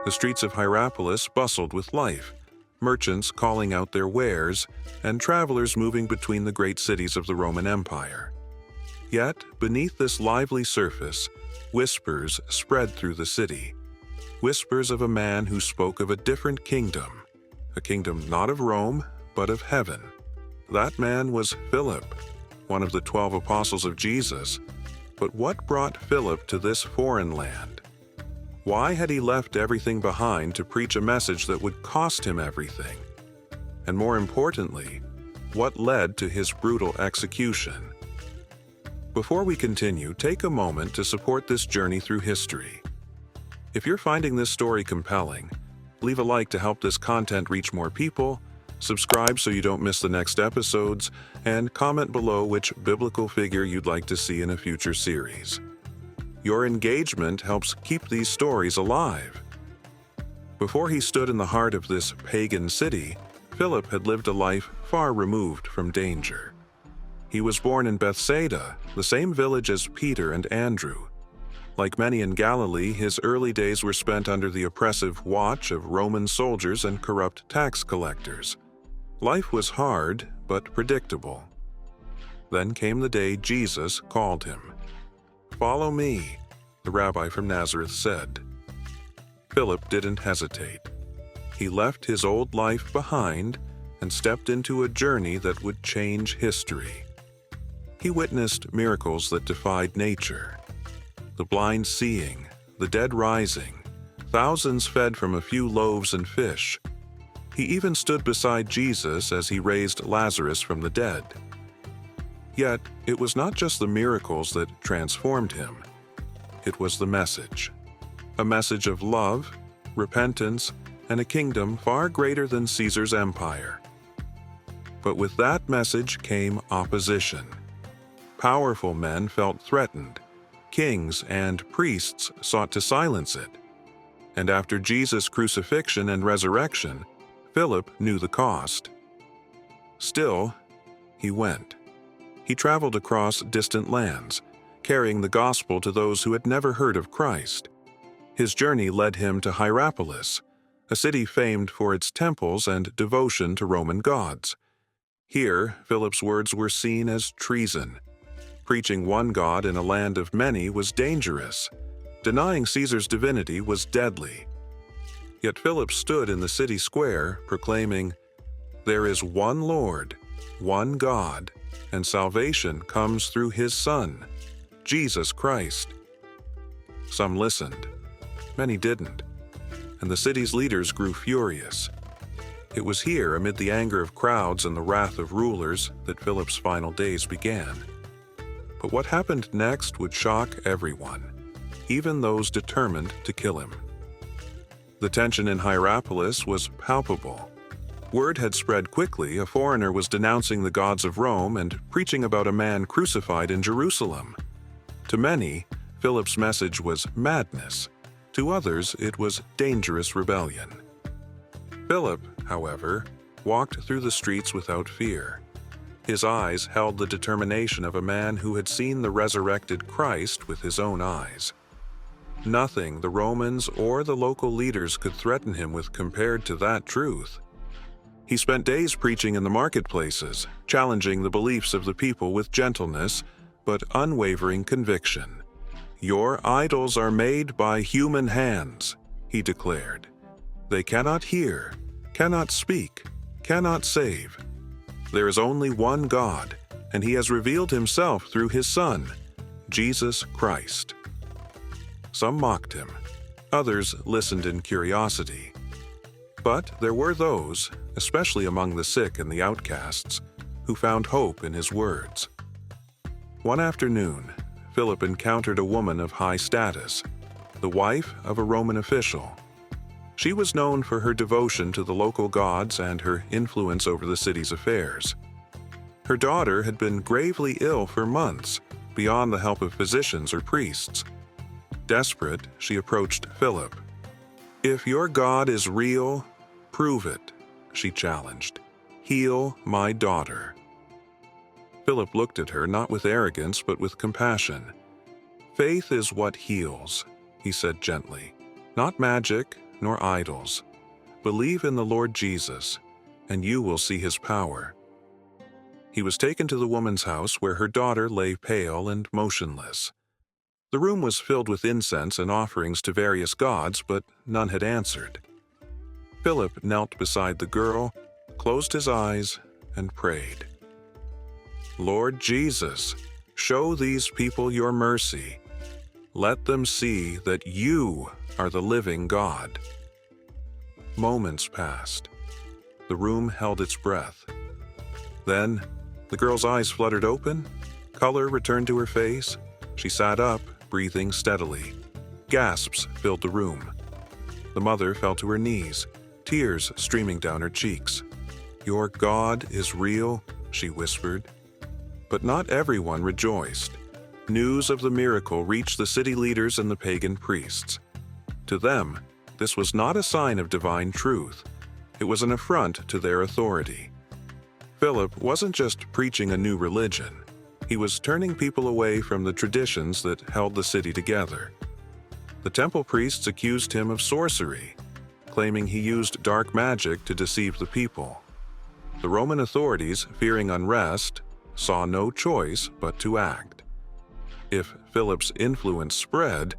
The streets of Hierapolis bustled with life, merchants calling out their wares, and travelers moving between the great cities of the Roman Empire. Yet, beneath this lively surface, whispers spread through the city. Whispers of a man who spoke of a different kingdom, a kingdom not of Rome, but of heaven. That man was Philip, one of the 12 apostles of Jesus. But what brought Philip to this foreign land? Why had he left everything behind to preach a message that would cost him everything? And more importantly, what led to his brutal execution? Before we continue, take a moment to support this journey through history. If you're finding this story compelling, leave a like to help this content reach more people, subscribe so you don't miss the next episodes, and comment below which biblical figure you'd like to see in a future series. Your engagement helps keep these stories alive. Before he stood in the heart of this pagan city, Philip had lived a life far removed from danger. He was born in Bethsaida, the same village as Peter and Andrew. Like many in Galilee, his early days were spent under the oppressive watch of Roman soldiers and corrupt tax collectors. Life was hard, but predictable. Then came the day Jesus called him. "Follow me," the rabbi from Nazareth said. Philip didn't hesitate. He left his old life behind and stepped into a journey that would change history. He witnessed miracles that defied nature. The blind seeing, the dead rising, thousands fed from a few loaves and fish. He even stood beside Jesus as he raised Lazarus from the dead. Yet, it was not just the miracles that transformed him. It was the message. A message of love, repentance, and a kingdom far greater than Caesar's empire. But with that message came opposition. Powerful men felt threatened. Kings and priests sought to silence it. And after Jesus' crucifixion and resurrection, Philip knew the cost. Still, he went. He traveled across distant lands, carrying the gospel to those who had never heard of Christ. His journey led him to Hierapolis, a city famed for its temples and devotion to Roman gods. Here, Philip's words were seen as treason. Preaching one God in a land of many was dangerous. Denying Caesar's divinity was deadly. Yet Philip stood in the city square, proclaiming, "There is one Lord, one God, and salvation comes through His Son, Jesus Christ." Some listened, many didn't, and the city's leaders grew furious. It was here, amid the anger of crowds and the wrath of rulers, that Philip's final days began. But what happened next would shock everyone, even those determined to kill him. The tension in Hierapolis was palpable. Word had spread quickly. A foreigner was denouncing the gods of Rome and preaching about a man crucified in Jerusalem. To many, Philip's message was madness. To others, it was dangerous rebellion. Philip, however, walked through the streets without fear. His eyes held the determination of a man who had seen the resurrected Christ with his own eyes. Nothing the Romans or the local leaders could threaten him with compared to that truth. He spent days preaching in the marketplaces, challenging the beliefs of the people with gentleness but unwavering conviction. "Your idols are made by human hands," he declared. "They cannot hear, cannot speak, cannot save. There is only one God, and He has revealed Himself through His Son, Jesus Christ." Some mocked him. Others listened in curiosity. But there were those, especially among the sick and the outcasts, who found hope in his words. One afternoon, Philip encountered a woman of high status, the wife of a Roman official. She was known for her devotion to the local gods and her influence over the city's affairs. Her daughter had been gravely ill for months, beyond the help of physicians or priests. Desperate, she approached Philip. "If your God is real, prove it," she challenged. "Heal my daughter." Philip looked at her not with arrogance but with compassion. "Faith is what heals," he said gently. "Not magic, nor idols. Believe in the Lord Jesus, and you will see his power." He was taken to the woman's house, where her daughter lay pale and motionless. The room was filled with incense and offerings to various gods, but none had answered. Philip knelt beside the girl, closed his eyes, and prayed. "Lord Jesus, show these people your mercy. Let them see that you are the living God." Moments passed. The room held its breath. Then, the girl's eyes fluttered open, color returned to her face. She sat up, breathing steadily. Gasps filled the room. The mother fell to her knees, tears streaming down her cheeks. "Your God is real," she whispered. But not everyone rejoiced. News of the miracle reached the city leaders and the pagan priests. To them, this was not a sign of divine truth. It was an affront to their authority. Philip wasn't just preaching a new religion. He was turning people away from the traditions that held the city together. The temple priests accused him of sorcery, claiming he used dark magic to deceive the people. The Roman authorities, fearing unrest, saw no choice but to act. If Philip's influence spread,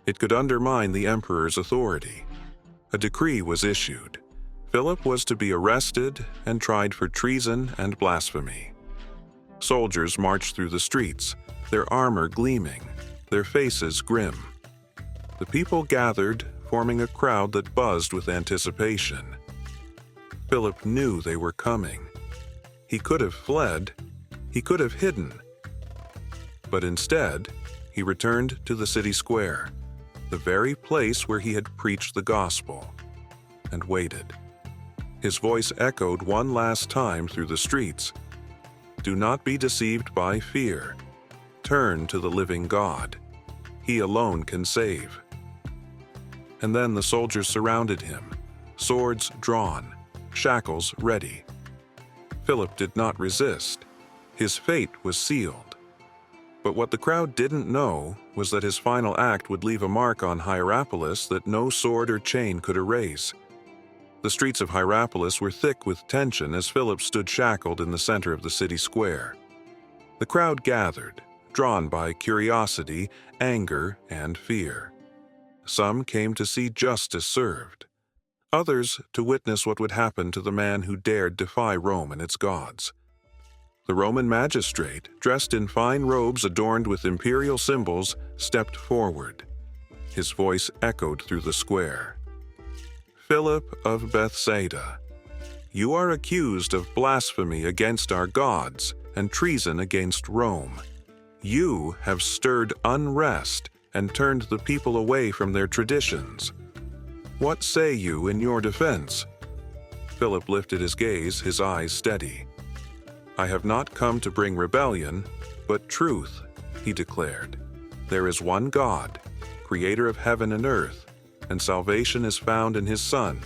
it could undermine the emperor's authority. A decree was issued. Philip was to be arrested and tried for treason and blasphemy. Soldiers marched through the streets, their armor gleaming, their faces grim. The people gathered, forming a crowd that buzzed with anticipation. Philip knew they were coming. He could have fled. He could have hidden. But instead, he returned to the city square, the very place where he had preached the gospel, and waited. His voice echoed one last time through the streets. "Do not be deceived by fear. Turn to the living God. He alone can save." And then the soldiers surrounded him, swords drawn, shackles ready. Philip did not resist. His fate was sealed. But what the crowd didn't know was that his final act would leave a mark on Hierapolis that no sword or chain could erase. The streets of Hierapolis were thick with tension as Philip stood shackled in the center of the city square. The crowd gathered, drawn by curiosity, anger, and fear. Some came to see justice served. Others to witness what would happen to the man who dared defy Rome and its gods. The Roman magistrate, dressed in fine robes adorned with imperial symbols, stepped forward. His voice echoed through the square. "Philip of Bethsaida, you are accused of blasphemy against our gods and treason against Rome. You have stirred unrest and turned the people away from their traditions. What say you in your defense?" Philip lifted his gaze, his eyes steady. "I have not come to bring rebellion, but truth," he declared. "There is one God, creator of heaven and earth, and salvation is found in his Son,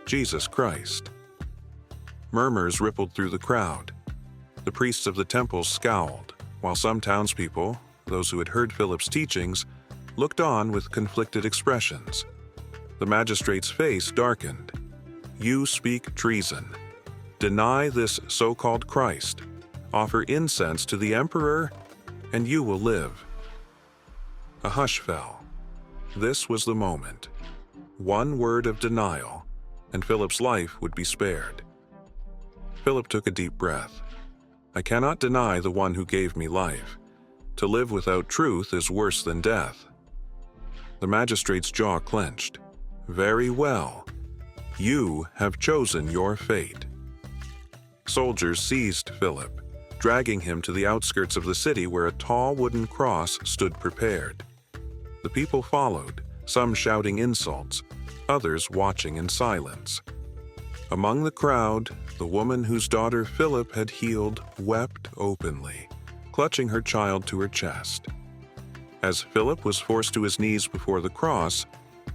Jesus Christ." Murmurs rippled through the crowd. The priests of the temple scowled, while some townspeople, those who had heard Philip's teachings, looked on with conflicted expressions. The magistrate's face darkened. "You speak treason. Deny this so-called Christ. Offer incense to the emperor, and you will live." A hush fell. This was the moment. One word of denial, and Philip's life would be spared. Philip took a deep breath. "I cannot deny the one who gave me life. To live without truth is worse than death." The magistrate's jaw clenched. "Very well. You have chosen your fate." Soldiers seized Philip, dragging him to the outskirts of the city where a tall wooden cross stood prepared. The people followed, some shouting insults, others watching in silence. Among the crowd, the woman whose daughter Philip had healed wept openly, clutching her child to her chest. As Philip was forced to his knees before the cross,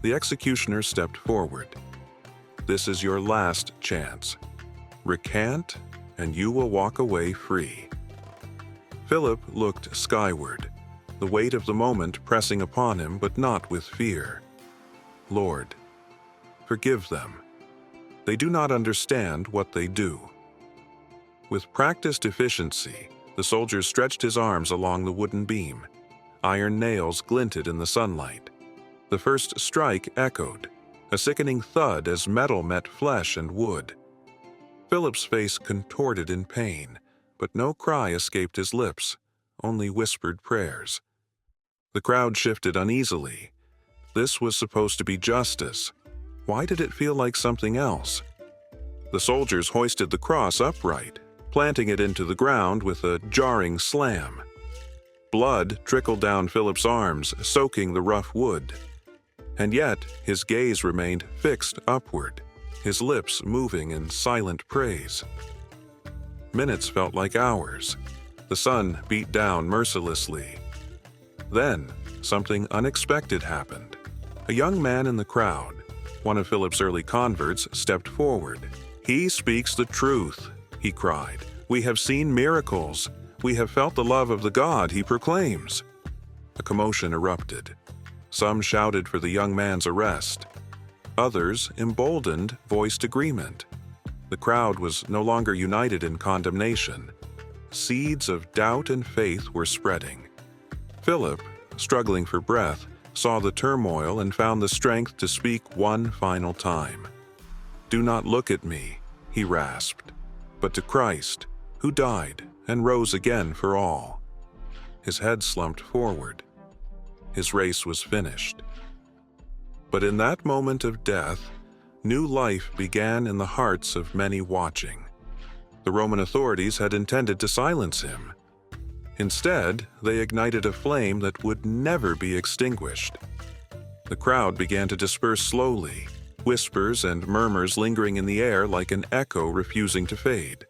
the executioner stepped forward. "This is your last chance. Recant, and you will walk away free." Philip looked skyward, the weight of the moment pressing upon him, but not with fear. "Lord, forgive them. They do not understand what they do." With practiced efficiency, the soldier stretched his arms along the wooden beam. Iron nails glinted in the sunlight. The first strike echoed, a sickening thud as metal met flesh and wood. Philip's face contorted in pain, but no cry escaped his lips, only whispered prayers. The crowd shifted uneasily. This was supposed to be justice. Why did it feel like something else? The soldiers hoisted the cross upright, planting it into the ground with a jarring slam. Blood trickled down Philip's arms, soaking the rough wood. And yet, his gaze remained fixed upward, his lips moving in silent praise. Minutes felt like hours. The sun beat down mercilessly. Then, something unexpected happened. A young man in the crowd, one of Philip's early converts, stepped forward. "He speaks the truth," he cried. "We have seen miracles. We have felt the love of the God he proclaims." A commotion erupted. Some shouted for the young man's arrest. Others, emboldened, voiced agreement. The crowd was no longer united in condemnation. Seeds of doubt and faith were spreading. Philip, struggling for breath, saw the turmoil and found the strength to speak one final time. "Do not look at me," he rasped, "but to Christ, who died and rose again for all." His head slumped forward. His race was finished. But in that moment of death, new life began in the hearts of many watching. The Roman authorities had intended to silence him. Instead, they ignited a flame that would never be extinguished. The crowd began to disperse slowly, whispers and murmurs lingering in the air like an echo refusing to fade.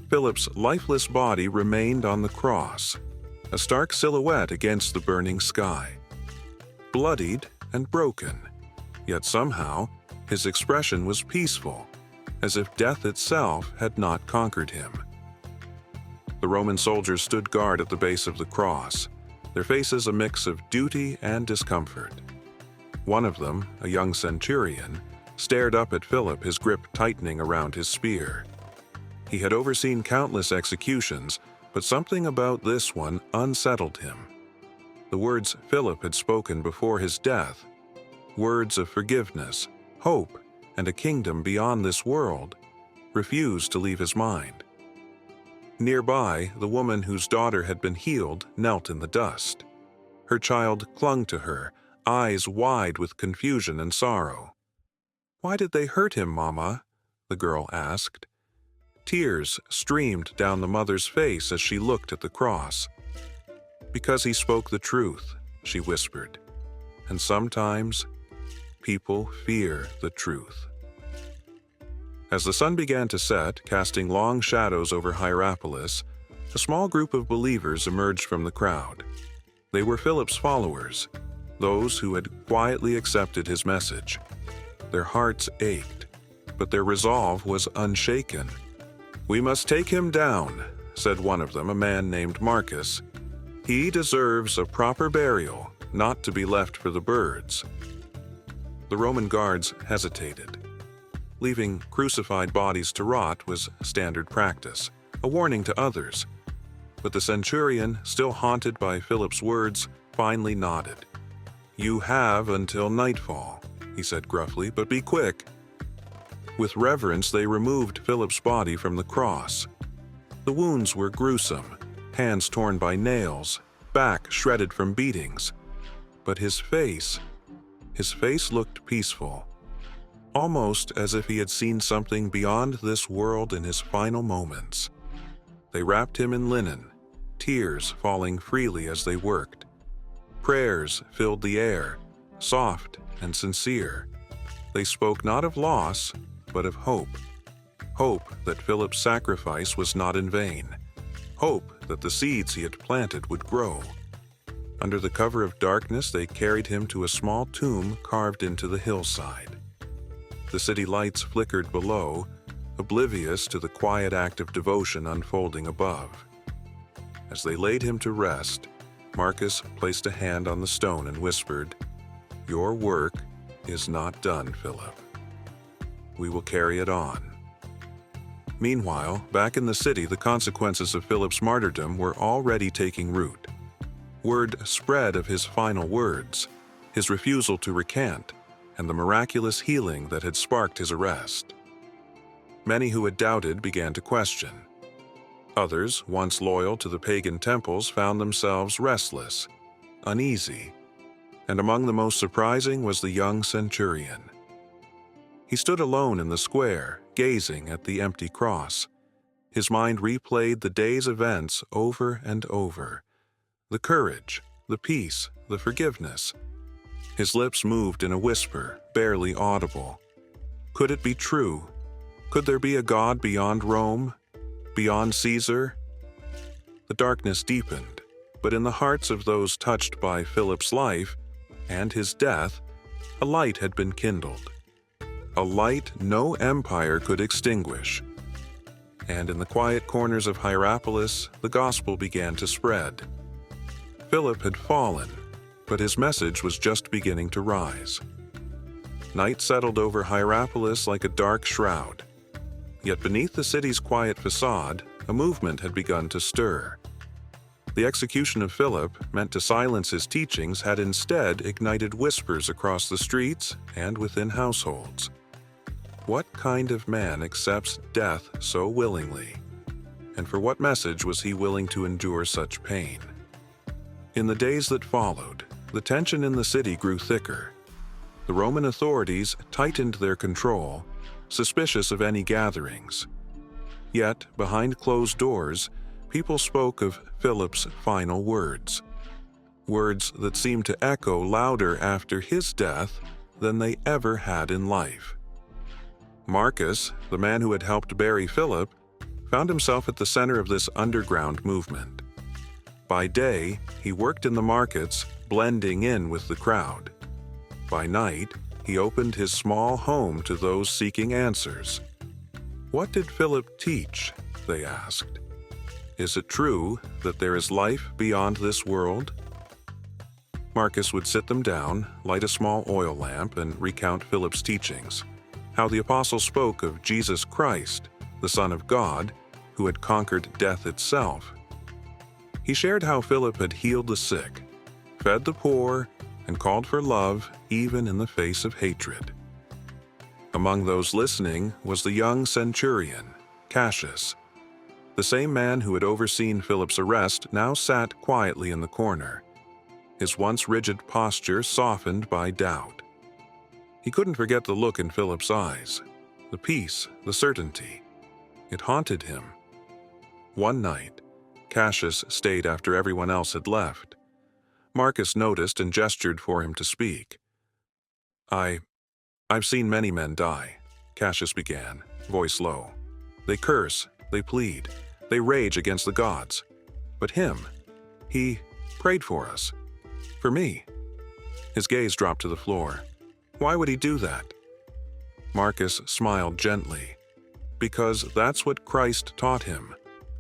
Philip's lifeless body remained on the cross, a stark silhouette against the burning sky. Bloodied and broken, yet somehow his expression was peaceful, as if death itself had not conquered him. The Roman soldiers stood guard at the base of the cross, their faces a mix of duty and discomfort. One of them, a young centurion, stared up at Philip, his grip tightening around his spear. He had overseen countless executions, but something about this one unsettled him. The words Philip had spoken before his death, words of forgiveness, hope, and a kingdom beyond this world, refused to leave his mind. Nearby, the woman whose daughter had been healed knelt in the dust. Her child clung to her, eyes wide with confusion and sorrow. "Why did they hurt him, Mama?" the girl asked. Tears streamed down the mother's face as she looked at the cross. "Because he spoke the truth," she whispered. "And sometimes, people fear the truth." As the sun began to set, casting long shadows over Hierapolis, a small group of believers emerged from the crowd. They were Philip's followers, those who had quietly accepted his message. Their hearts ached, but their resolve was unshaken. "We must take him down," said one of them, a man named Marcus. "He deserves a proper burial, not to be left for the birds." The Roman guards hesitated. Leaving crucified bodies to rot was standard practice, a warning to others. But the centurion, still haunted by Philip's words, finally nodded. "You have until nightfall," he said gruffly, "but be quick." With reverence, they removed Philip's body from the cross. The wounds were gruesome, hands torn by nails, back shredded from beatings. But his face looked peaceful, almost as if he had seen something beyond this world in his final moments. They wrapped him in linen, tears falling freely as they worked. Prayers filled the air, soft and sincere. They spoke not of loss, but of hope. Hope that Philip's sacrifice was not in vain. Hope that the seeds he had planted would grow. Under the cover of darkness, they carried him to a small tomb carved into the hillside. The city lights flickered below, oblivious to the quiet act of devotion unfolding above. As they laid him to rest, Marcus placed a hand on the stone and whispered, "Your work is not done, Philip. We will carry it on." Meanwhile, back in the city, the consequences of Philip's martyrdom were already taking root. Word spread of his final words, his refusal to recant, and the miraculous healing that had sparked his arrest. Many who had doubted began to question. Others, once loyal to the pagan temples, found themselves restless, uneasy, and among the most surprising was the young centurion. He stood alone in the square, gazing at the empty cross. His mind replayed the day's events over and over. The courage, the peace, the forgiveness. His lips moved in a whisper, barely audible. Could it be true? Could there be a God beyond Rome? Beyond Caesar? The darkness deepened, but in the hearts of those touched by Philip's life and his death, a light had been kindled. A light no empire could extinguish. And in the quiet corners of Hierapolis, the gospel began to spread. Philip had fallen, but his message was just beginning to rise. Night settled over Hierapolis like a dark shroud. Yet beneath the city's quiet facade, a movement had begun to stir. The execution of Philip, meant to silence his teachings, had instead ignited whispers across the streets and within households. What kind of man accepts death so willingly? And for what message was he willing to endure such pain? In the days that followed, the tension in the city grew thicker. The Roman authorities tightened their control, suspicious of any gatherings. Yet, behind closed doors, people spoke of Philip's final words. Words that seemed to echo louder after his death than they ever had in life. Marcus, the man who had helped bury Philip, found himself at the center of this underground movement. By day, he worked in the markets, blending in with the crowd. By night, he opened his small home to those seeking answers. "What did Philip teach?" they asked. "Is it true that there is life beyond this world?" Marcus would sit them down, light a small oil lamp, and recount Philip's teachings. How the apostle spoke of Jesus Christ, the Son of God, who had conquered death itself. He shared how Philip had healed the sick, fed the poor, and called for love even in the face of hatred. Among those listening was the young centurion, Cassius. The same man who had overseen Philip's arrest now sat quietly in the corner, his once rigid posture softened by doubt. He couldn't forget the look in Philip's eyes, the peace, the certainty. It haunted him. One night, Cassius stayed after everyone else had left. Marcus noticed and gestured for him to speak. I've seen many men die," Cassius began, voice low. "They curse, they plead, they rage against the gods. But him, he prayed for us. For me." His gaze dropped to the floor. "Why would he do that?" Marcus smiled gently. "Because that's what Christ taught him,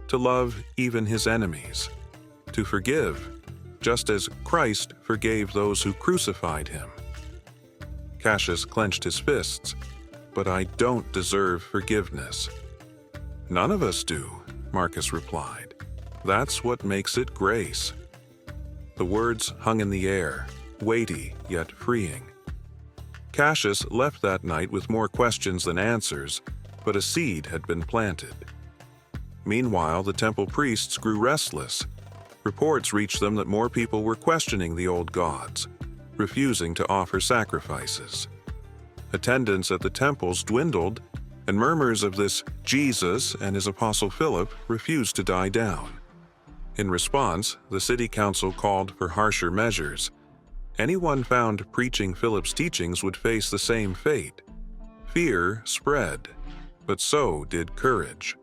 to love even his enemies, to forgive, just as Christ forgave those who crucified him." Cassius clenched his fists. "But I don't deserve forgiveness." "None of us do," Marcus replied. "That's what makes it grace." The words hung in the air, weighty yet freeing. Cassius left that night with more questions than answers, but a seed had been planted. Meanwhile, the temple priests grew restless. Reports reached them that more people were questioning the old gods, refusing to offer sacrifices. Attendance at the temples dwindled, and murmurs of this Jesus and his apostle Philip refused to die down. In response, the city council called for harsher measures. Anyone found preaching Philip's teachings would face the same fate. Fear spread, but so did courage.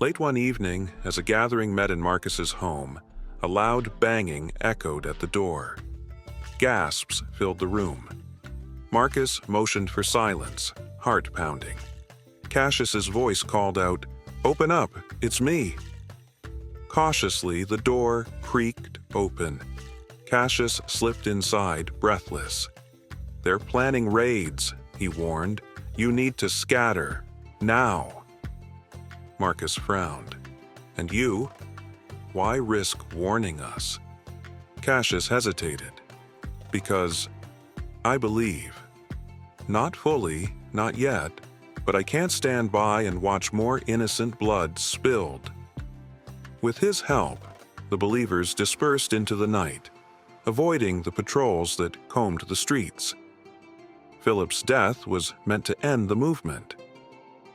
Late one evening, as a gathering met in Marcus's home, a loud banging echoed at the door. Gasps filled the room. Marcus motioned for silence, heart pounding. Cassius's voice called out, "Open up, it's me." Cautiously, the door creaked open. Cassius slipped inside, breathless. "They're planning raids," he warned. "You need to scatter. Now." Marcus frowned. "And you? Why risk warning us?" Cassius hesitated. "Because I believe. Not fully, not yet, but I can't stand by and watch more innocent blood spilled." With his help, the believers dispersed into the night, avoiding the patrols that combed the streets. Philip's death was meant to end the movement.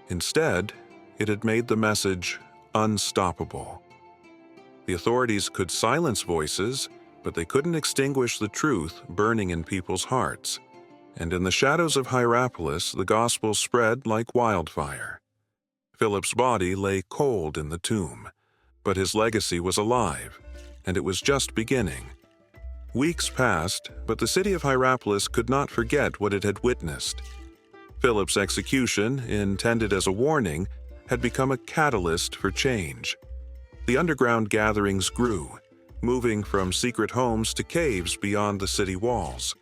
Instead, it had made the message unstoppable. The authorities could silence voices, but they couldn't extinguish the truth burning in people's hearts. And in the shadows of Hierapolis, the gospel spread like wildfire. Philip's body lay cold in the tomb, but his legacy was alive, and it was just beginning. Weeks passed, but the city of Hierapolis could not forget what it had witnessed. Philip's execution, intended as a warning, had become a catalyst for change. The underground gatherings grew, moving from secret homes to caves beyond the city walls.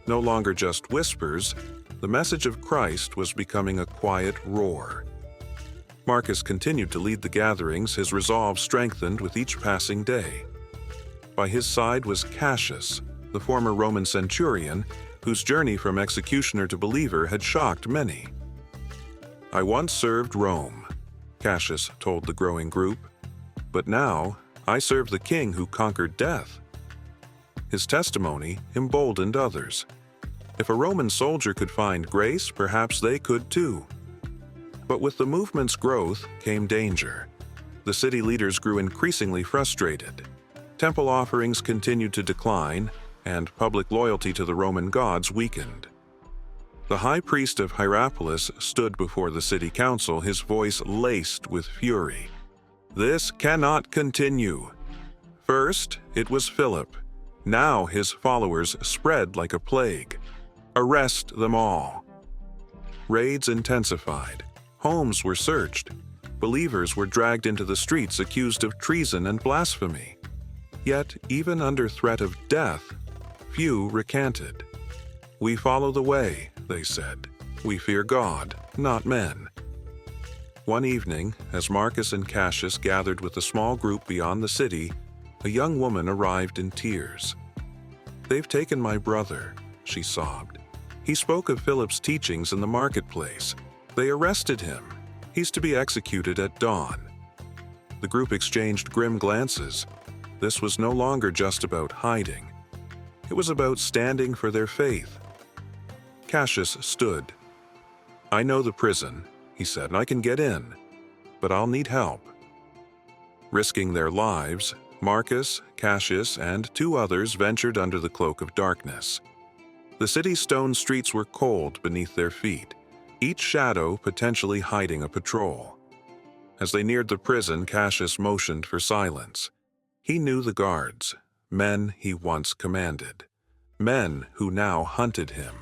No longer just whispers, the message of Christ was becoming a quiet roar. Marcus continued to lead the gatherings, his resolve strengthened with each passing day. By his side was Cassius, the former Roman centurion, whose journey from executioner to believer had shocked many. "I once served Rome," Cassius told the growing group, "but now I serve the king who conquered death." His testimony emboldened others. If a Roman soldier could find grace, perhaps they could too. But with the movement's growth came danger. The city leaders grew increasingly frustrated. Temple offerings continued to decline, and public loyalty to the Roman gods weakened. The high priest of Hierapolis stood before the city council, his voice laced with fury. "This cannot continue." First, it was Philip. Now his followers spread like a plague. Arrest them all. Raids intensified. Homes were searched. Believers were dragged into the streets accused of treason and blasphemy. Yet, even under threat of death, few recanted. "We follow the way," they said. "We fear God, not men." One evening, as Marcus and Cassius gathered with a small group beyond the city, a young woman arrived in tears. "They've taken my brother," she sobbed. "He spoke of Philip's teachings in the marketplace. They arrested him. He's to be executed at dawn." The group exchanged grim glances. This was no longer just about hiding. It was about standing for their faith. Cassius stood. "I know the prison," he said, "and I can get in, but I'll need help." Risking their lives, Marcus, Cassius, and 2 others ventured under the cloak of darkness. The city's stone streets were cold beneath their feet, each shadow potentially hiding a patrol. As they neared the prison, Cassius motioned for silence. He knew the guards, men he once commanded, men who now hunted him.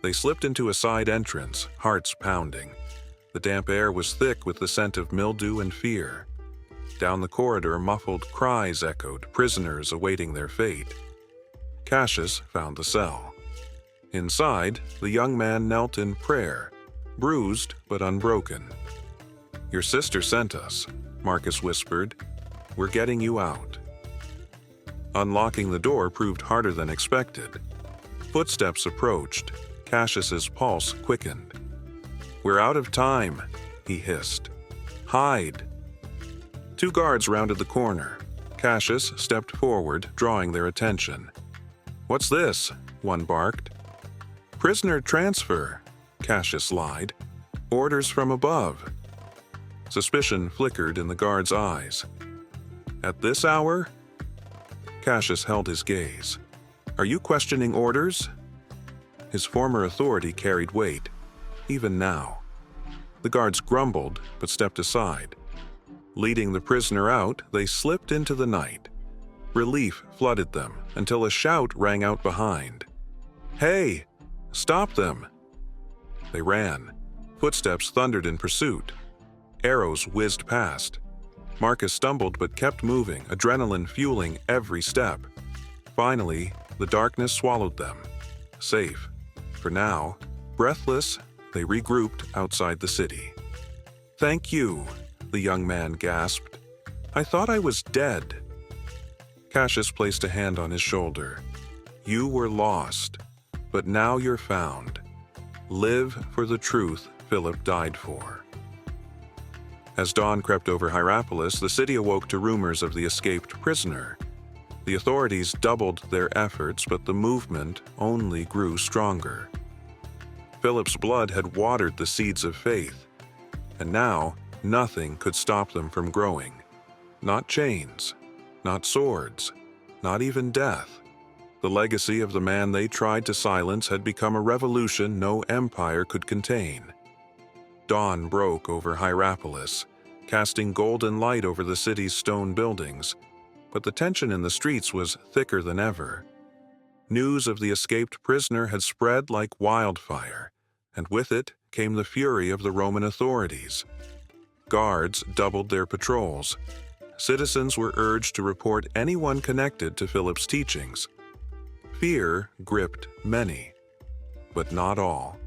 They slipped into a side entrance, hearts pounding. The damp air was thick with the scent of mildew and fear. Down the corridor, muffled cries echoed, prisoners awaiting their fate. Cassius found the cell. Inside, the young man knelt in prayer, bruised but unbroken. "Your sister sent us," Marcus whispered. "We're getting you out." Unlocking the door proved harder than expected. Footsteps approached. Cassius's pulse quickened. "We're out of time," he hissed. "Hide." 2 guards rounded the corner. Cassius stepped forward, drawing their attention. "What's this?" one barked. "Prisoner transfer," Cassius lied. "Orders from above." Suspicion flickered in the guard's eyes. "At this hour?" Cassius held his gaze. "Are you questioning orders?" His former authority carried weight, even now. The guards grumbled, but stepped aside. Leading the prisoner out, they slipped into the night. Relief flooded them until a shout rang out behind. "Hey! Stop them!" They ran. Footsteps thundered in pursuit. Arrows whizzed past. Marcus stumbled but kept moving, adrenaline fueling every step. Finally, the darkness swallowed them. safe. For now, breathless, they regrouped outside the city. "Thank you," the young man gasped. "I thought I was dead." Cassius placed a hand on his shoulder. "You were lost, but now you're found. Live for the truth Philip died for." As dawn crept over Hierapolis, the city awoke to rumors of the escaped prisoner. The authorities doubled their efforts, but the movement only grew stronger. Philip's blood had watered the seeds of faith, and now nothing could stop them from growing. Not chains, not swords, not even death. The legacy of the man they tried to silence had become a revolution no empire could contain. Dawn broke over Hierapolis, casting golden light over the city's stone buildings, but the tension in the streets was thicker than ever. News of the escaped prisoner had spread like wildfire, and with it came the fury of the Roman authorities. Guards doubled their patrols. Citizens were urged to report anyone connected to Philip's teachings. Fear gripped many, but not all.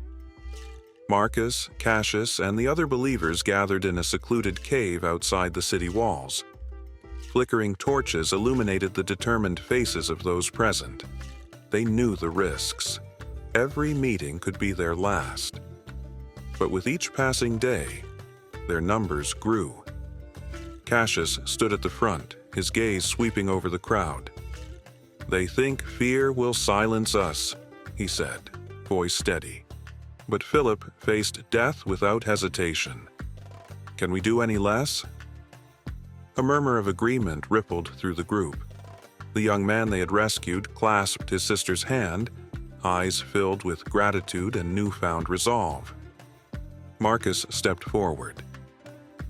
Marcus, Cassius, and the other believers gathered in a secluded cave outside the city walls. Flickering torches illuminated the determined faces of those present. They knew the risks. Every meeting could be their last. But with each passing day, their numbers grew. Cassius stood at the front, his gaze sweeping over the crowd. "They think fear will silence us," he said, voice steady. But Philip faced death without hesitation. "Can we do any less?" A murmur of agreement rippled through the group. The young man they had rescued clasped his sister's hand, eyes filled with gratitude and newfound resolve. Marcus stepped forward.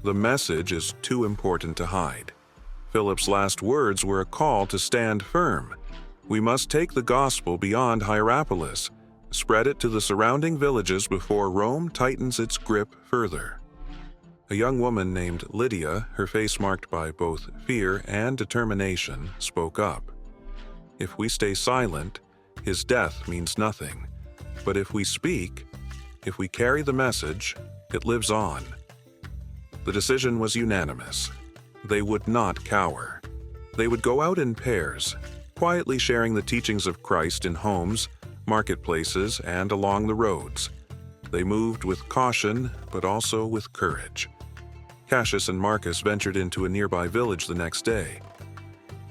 "The message is too important to hide." Philip's last words were a call to stand firm. "We must take the gospel beyond Hierapolis, spread it to the surrounding villages before Rome tightens its grip further." A young woman named Lydia, her face marked by both fear and determination, spoke up. "If we stay silent, his death means nothing. But if we speak, if we carry the message, it lives on." The decision was unanimous. They would not cower. They would go out in pairs, quietly sharing the teachings of Christ in homes, marketplaces, and along the roads. They moved with caution, but also with courage. Cassius and Marcus ventured into a nearby village the next day.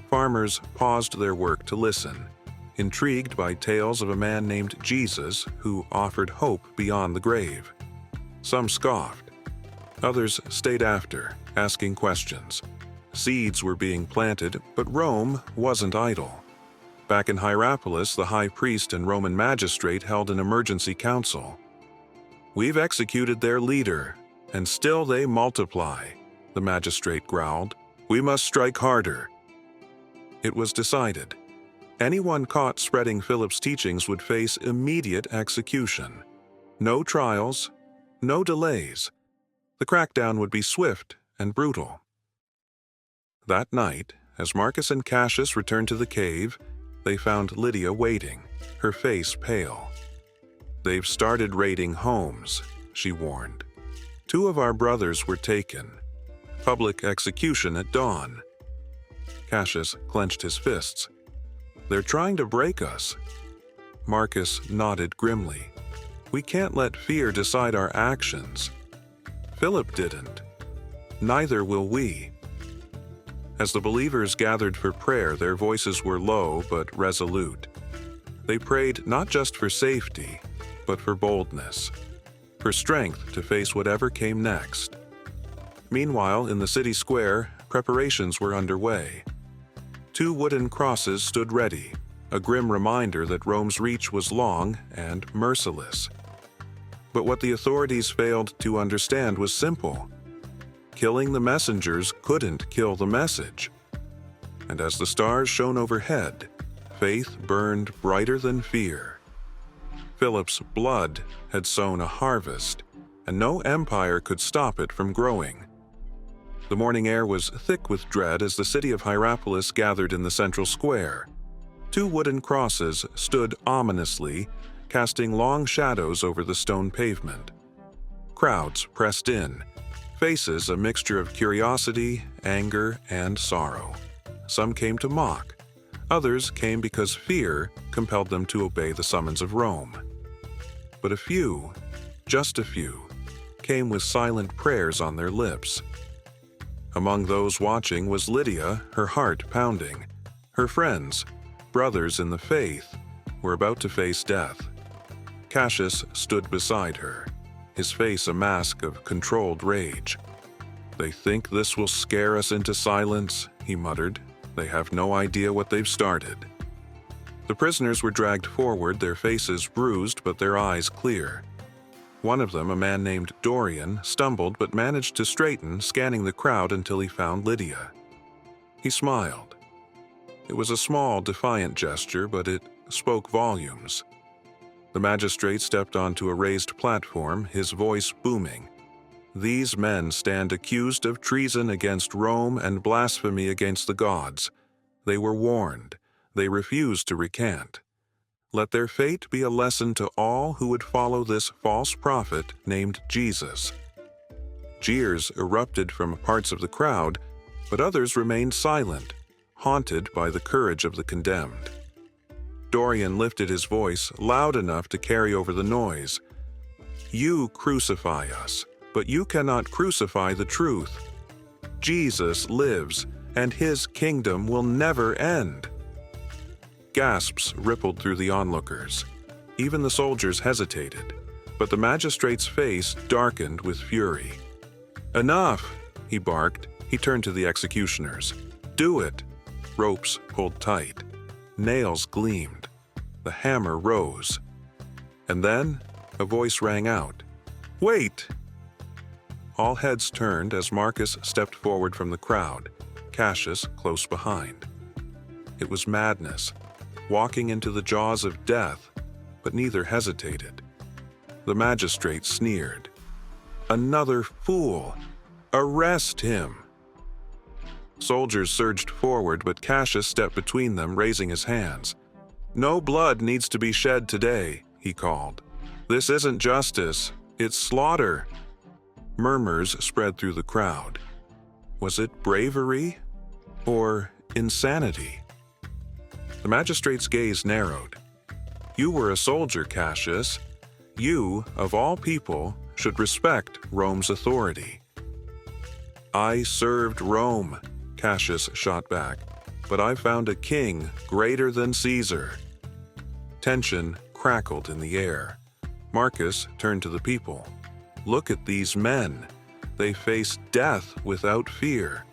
Farmers paused their work to listen, intrigued by tales of a man named Jesus who offered hope beyond the grave. Some scoffed. Others stayed after, asking questions. Seeds were being planted, but Rome wasn't idle. Back in Hierapolis, the high priest and Roman magistrate held an emergency council. "We've executed their leader, and still they multiply," the magistrate growled. "We must strike harder." It was decided. Anyone caught spreading Philip's teachings would face immediate execution. No trials, no delays. The crackdown would be swift and brutal. That night, as Marcus and Cassius returned to the cave, they found Lydia waiting, her face pale. "They've started raiding homes," she warned. "2 of our brothers were taken. Public execution at dawn." Cassius clenched his fists. "They're trying to break us." Marcus nodded grimly. "We can't let fear decide our actions. Philip didn't. Neither will we." As the believers gathered for prayer, their voices were low but resolute. They prayed not just for safety, but for boldness, for strength to face whatever came next. Meanwhile, in the city square, preparations were underway. 2 wooden crosses stood ready, a grim reminder that Rome's reach was long and merciless. But what the authorities failed to understand was simple. Killing the messengers couldn't kill the message. And as the stars shone overhead, faith burned brighter than fear. Philip's blood had sown a harvest, and no empire could stop it from growing. The morning air was thick with dread as the city of Hierapolis gathered in the central square. Two wooden crosses stood ominously, casting long shadows over the stone pavement. Crowds pressed in, faces a mixture of curiosity, anger, and sorrow. Some came to mock. Others came because fear compelled them to obey the summons of Rome. But a few, just a few, came with silent prayers on their lips. Among those watching was Lydia, her heart pounding. Her friends, brothers in the faith, were about to face death. Cassius stood beside her, his face a mask of controlled rage. "They think this will scare us into silence," he muttered. "They have no idea what they've started." The prisoners were dragged forward, their faces bruised but their eyes clear. One of them, a man named Dorian, stumbled but managed to straighten, scanning the crowd until he found Lydia. He smiled. It was a small, defiant gesture, but it spoke volumes. The magistrate stepped onto a raised platform, his voice booming. "These men stand accused of treason against Rome and blasphemy against the gods. They were warned. They refused to recant. Let their fate be a lesson to all who would follow this false prophet named Jesus." Jeers erupted from parts of the crowd, but others remained silent, haunted by the courage of the condemned. Dorian lifted his voice loud enough to carry over the noise. "You crucify us, but you cannot crucify the truth. Jesus lives, and his kingdom will never end." Gasps rippled through the onlookers. Even the soldiers hesitated, but the magistrate's face darkened with fury. "Enough!" he barked. He turned to the executioners. "Do it!" Ropes pulled tight. Nails gleamed. The hammer rose. And then a voice rang out. "Wait!" All heads turned as Marcus stepped forward from the crowd, Cassius close behind. It was madness, walking into the jaws of death, but neither hesitated. The magistrate sneered. "Another fool! Arrest him!" Soldiers surged forward, but Cassius stepped between them, raising his hands. "No blood needs to be shed today," he called. "This isn't justice, it's slaughter." Murmurs spread through the crowd. Was it bravery or insanity? The magistrate's gaze narrowed. "You were a soldier, Cassius. You, of all people, should respect Rome's authority." "I served Rome," Cassius shot back, "but I found a king greater than Caesar." Tension crackled in the air. Marcus turned to the people. "Look at these men. They face death without fear.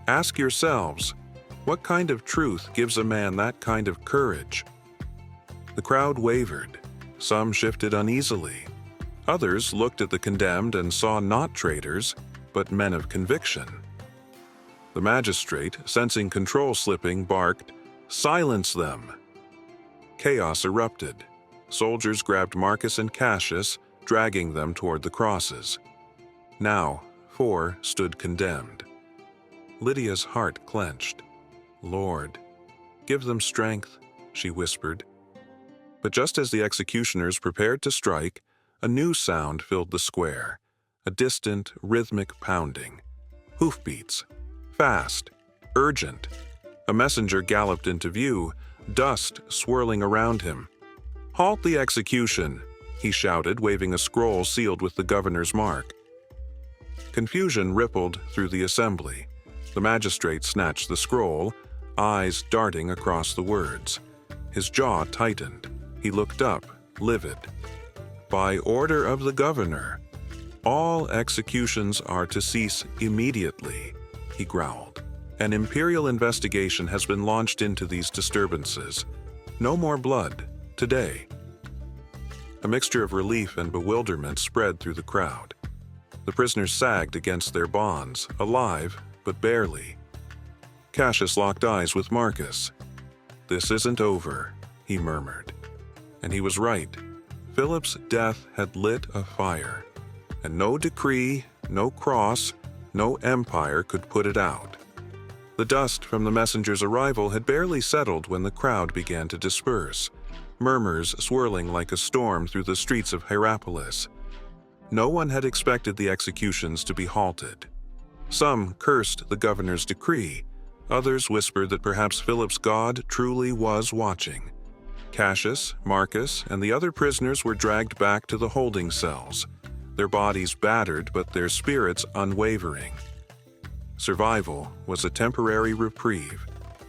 Ask yourselves, what kind of truth gives a man that kind of courage?" The crowd wavered. Some shifted uneasily. Others looked at the condemned and saw not traitors, but men of conviction. The magistrate, sensing control slipping, barked, "Silence them!" Chaos erupted. Soldiers grabbed Marcus and Cassius, dragging them toward the crosses. Now, 4 stood condemned. Lydia's heart clenched. "Lord, give them strength," she whispered. But just as the executioners prepared to strike, a new sound filled the square, a distant, rhythmic pounding. Hoofbeats. Fast. Urgent. A messenger galloped into view, dust swirling around him. "Halt the execution!" he shouted, waving a scroll sealed with the governor's mark. Confusion rippled through the assembly. The magistrate snatched the scroll, eyes darting across the words. His jaw tightened. He looked up, livid. "By order of the governor, all executions are to cease immediately," he growled. "An imperial investigation has been launched into these disturbances. No more blood, today." A mixture of relief and bewilderment spread through the crowd. The prisoners sagged against their bonds, alive, but barely. Cassius locked eyes with Marcus. "This isn't over," he murmured. And he was right. Philip's death had lit a fire, and no decree, no cross, no empire could put it out. The dust from the messenger's arrival had barely settled when the crowd began to disperse, murmurs swirling like a storm through the streets of Hierapolis. No one had expected the executions to be halted. Some cursed the governor's decree. Others whispered that perhaps Philip's God truly was watching. Cassius, Marcus, and the other prisoners were dragged back to the holding cells, their bodies battered but their spirits unwavering. Survival was a temporary reprieve,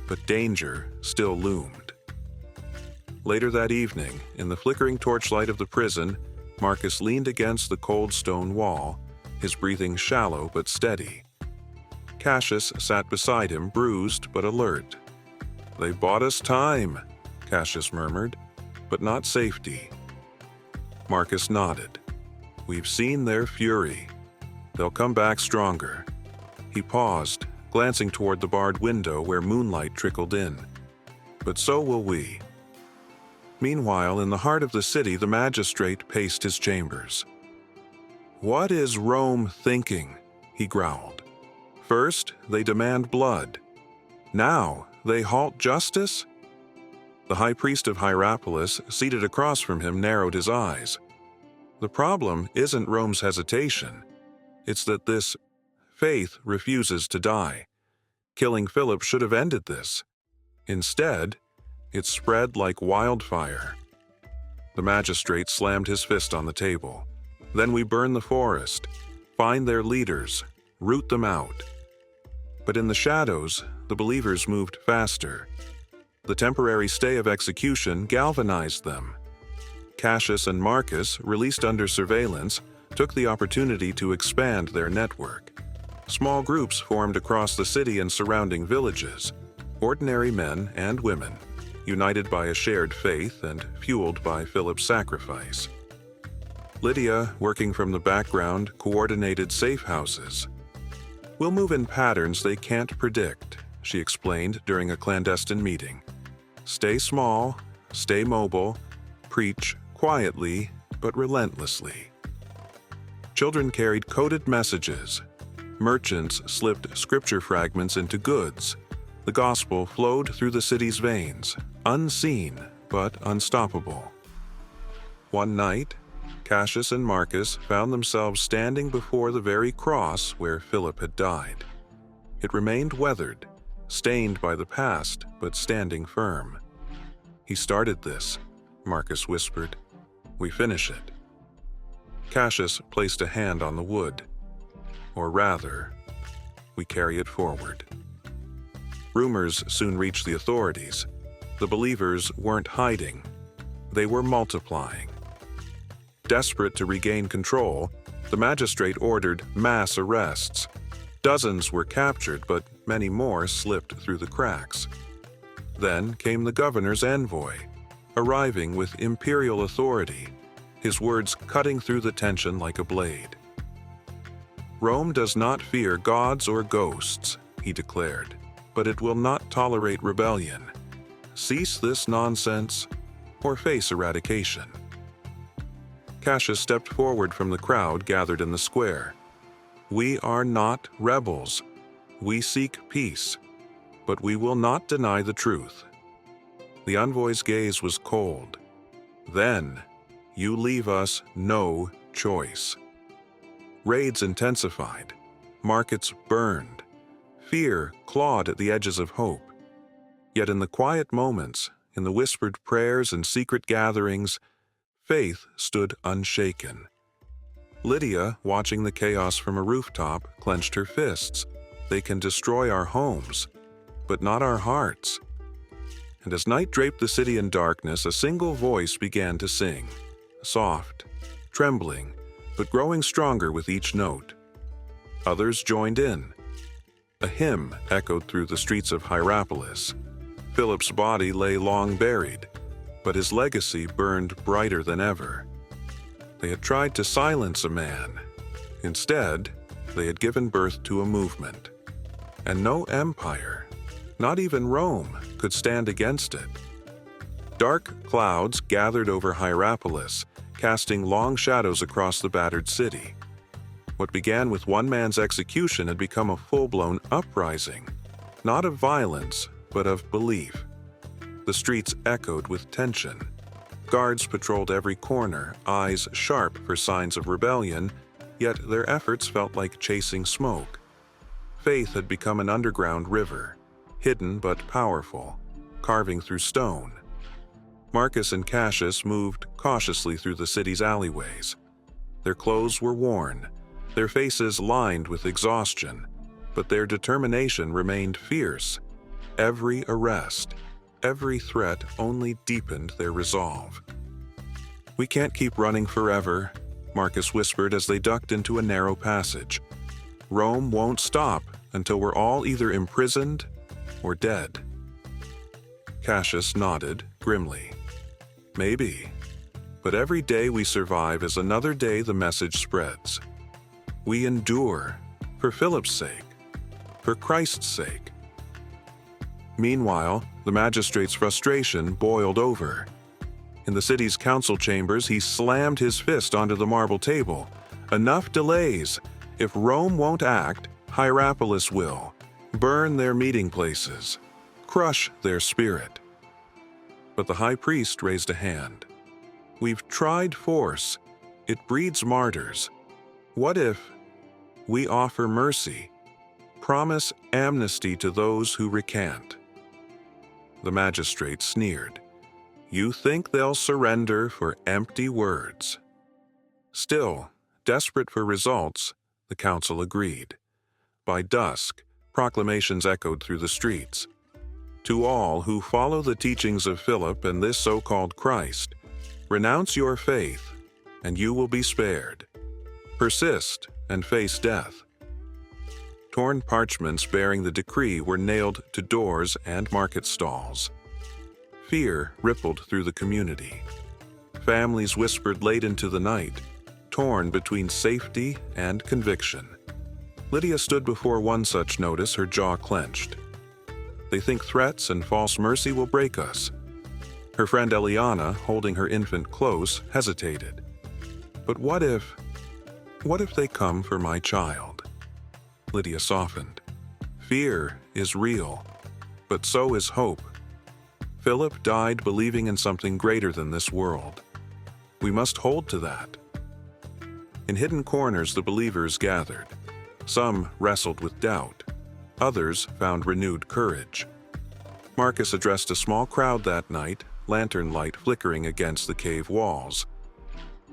but danger still loomed. Later that evening, in the flickering torchlight of the prison, Marcus leaned against the cold stone wall, his breathing shallow but steady. Cassius sat beside him, bruised but alert. "They bought us time," Cassius murmured, "but not safety." Marcus nodded. "We've seen their fury. They'll come back stronger." He paused, glancing toward the barred window where moonlight trickled in. "But so will we." Meanwhile, in the heart of the city, the magistrate paced his chambers. "What is Rome thinking?" he growled. "First, they demand blood. Now, they halt justice?" The high priest of Hierapolis, seated across from him, narrowed his eyes. "The problem isn't Rome's hesitation. It's that this faith refuses to die. Killing Philip should have ended this. Instead, it spread like wildfire." The magistrate slammed his fist on the table. "Then we burn the forest, find their leaders, root them out." But in the shadows, the believers moved faster. The temporary stay of execution galvanized them. Cassius and Marcus, released under surveillance, took the opportunity to expand their network. Small groups formed across the city and surrounding villages, ordinary men and women, united by a shared faith and fueled by Philip's sacrifice. Lydia, working from the background, coordinated safe houses. "We'll move in patterns they can't predict," she explained during a clandestine meeting. "Stay small, stay mobile, preach quietly but relentlessly." Children carried coded messages. Merchants slipped scripture fragments into goods. The gospel flowed through the city's veins, unseen but unstoppable. One night, Cassius and Marcus found themselves standing before the very cross where Philip had died. It remained weathered, stained by the past, but standing firm. "He started this," Marcus whispered. "We finish it." Cassius placed a hand on the wood. "Or rather, we carry it forward." Rumors soon reached the authorities. The believers weren't hiding. They were multiplying. Desperate to regain control, the magistrate ordered mass arrests. Dozens were captured, but many more slipped through the cracks. Then came the governor's envoy, arriving with imperial authority, his words cutting through the tension like a blade. "Rome does not fear gods or ghosts," he declared, "but it will not tolerate rebellion. Cease this nonsense or face eradication." Cassius stepped forward from the crowd gathered in the square. "We are not rebels. We seek peace, but we will not deny the truth." The envoy's gaze was cold. "Then, you leave us no choice." Raids intensified. Markets burned. Fear clawed at the edges of hope. Yet in the quiet moments, in the whispered prayers and secret gatherings, faith stood unshaken. Lydia, watching the chaos from a rooftop, clenched her fists. "They can destroy our homes, but not our hearts." And as night draped the city in darkness, a single voice began to sing, soft, trembling, but growing stronger with each note. Others joined in. A hymn echoed through the streets of Hierapolis. Philip's body lay long buried, but his legacy burned brighter than ever. They had tried to silence a man. Instead, they had given birth to a movement. And no empire, not even Rome, could stand against it. Dark clouds gathered over Hierapolis, casting long shadows across the battered city. What began with one man's execution had become a full-blown uprising, not of violence, but of belief. The streets echoed with tension. Guards patrolled every corner, eyes sharp for signs of rebellion, yet their efforts felt like chasing smoke. Faith had become an underground river, hidden but powerful, carving through stone. Marcus and Cassius moved cautiously through the city's alleyways. Their clothes were worn, their faces lined with exhaustion, but their determination remained fierce. Every arrest, every threat only deepened their resolve. "We can't keep running forever," Marcus whispered as they ducked into a narrow passage. "Rome won't stop until we're all either imprisoned or dead." Cassius nodded grimly. "Maybe. But every day we survive is another day the message spreads. We endure, for Philip's sake, for Christ's sake." Meanwhile, the magistrate's frustration boiled over. In the city's council chambers, he slammed his fist onto the marble table. "Enough delays. If Rome won't act, Hierapolis will. Burn their meeting places. Crush their spirit." But the high priest raised a hand. "We've tried force. It breeds martyrs. What if we offer mercy? Promise amnesty to those who recant." The magistrate sneered. "You think they'll surrender for empty words?" Still, desperate for results, the council agreed. By dusk, proclamations echoed through the streets. "To all who follow the teachings of Philip and this so-called Christ, renounce your faith, and you will be spared. Persist and face death." Torn parchments bearing the decree were nailed to doors and market stalls. Fear rippled through the community. Families whispered late into the night, torn between safety and conviction. Lydia stood before one such notice, her jaw clenched. "They think threats and false mercy will break us." Her friend Eliana, holding her infant close, hesitated. "But what if they come for my child?" Lydia softened. "Fear is real, but so is hope. Philip died believing in something greater than this world. We must hold to that." In hidden corners, the believers gathered. Some wrestled with doubt. Others found renewed courage. Marcus addressed a small crowd that night, lantern light flickering against the cave walls.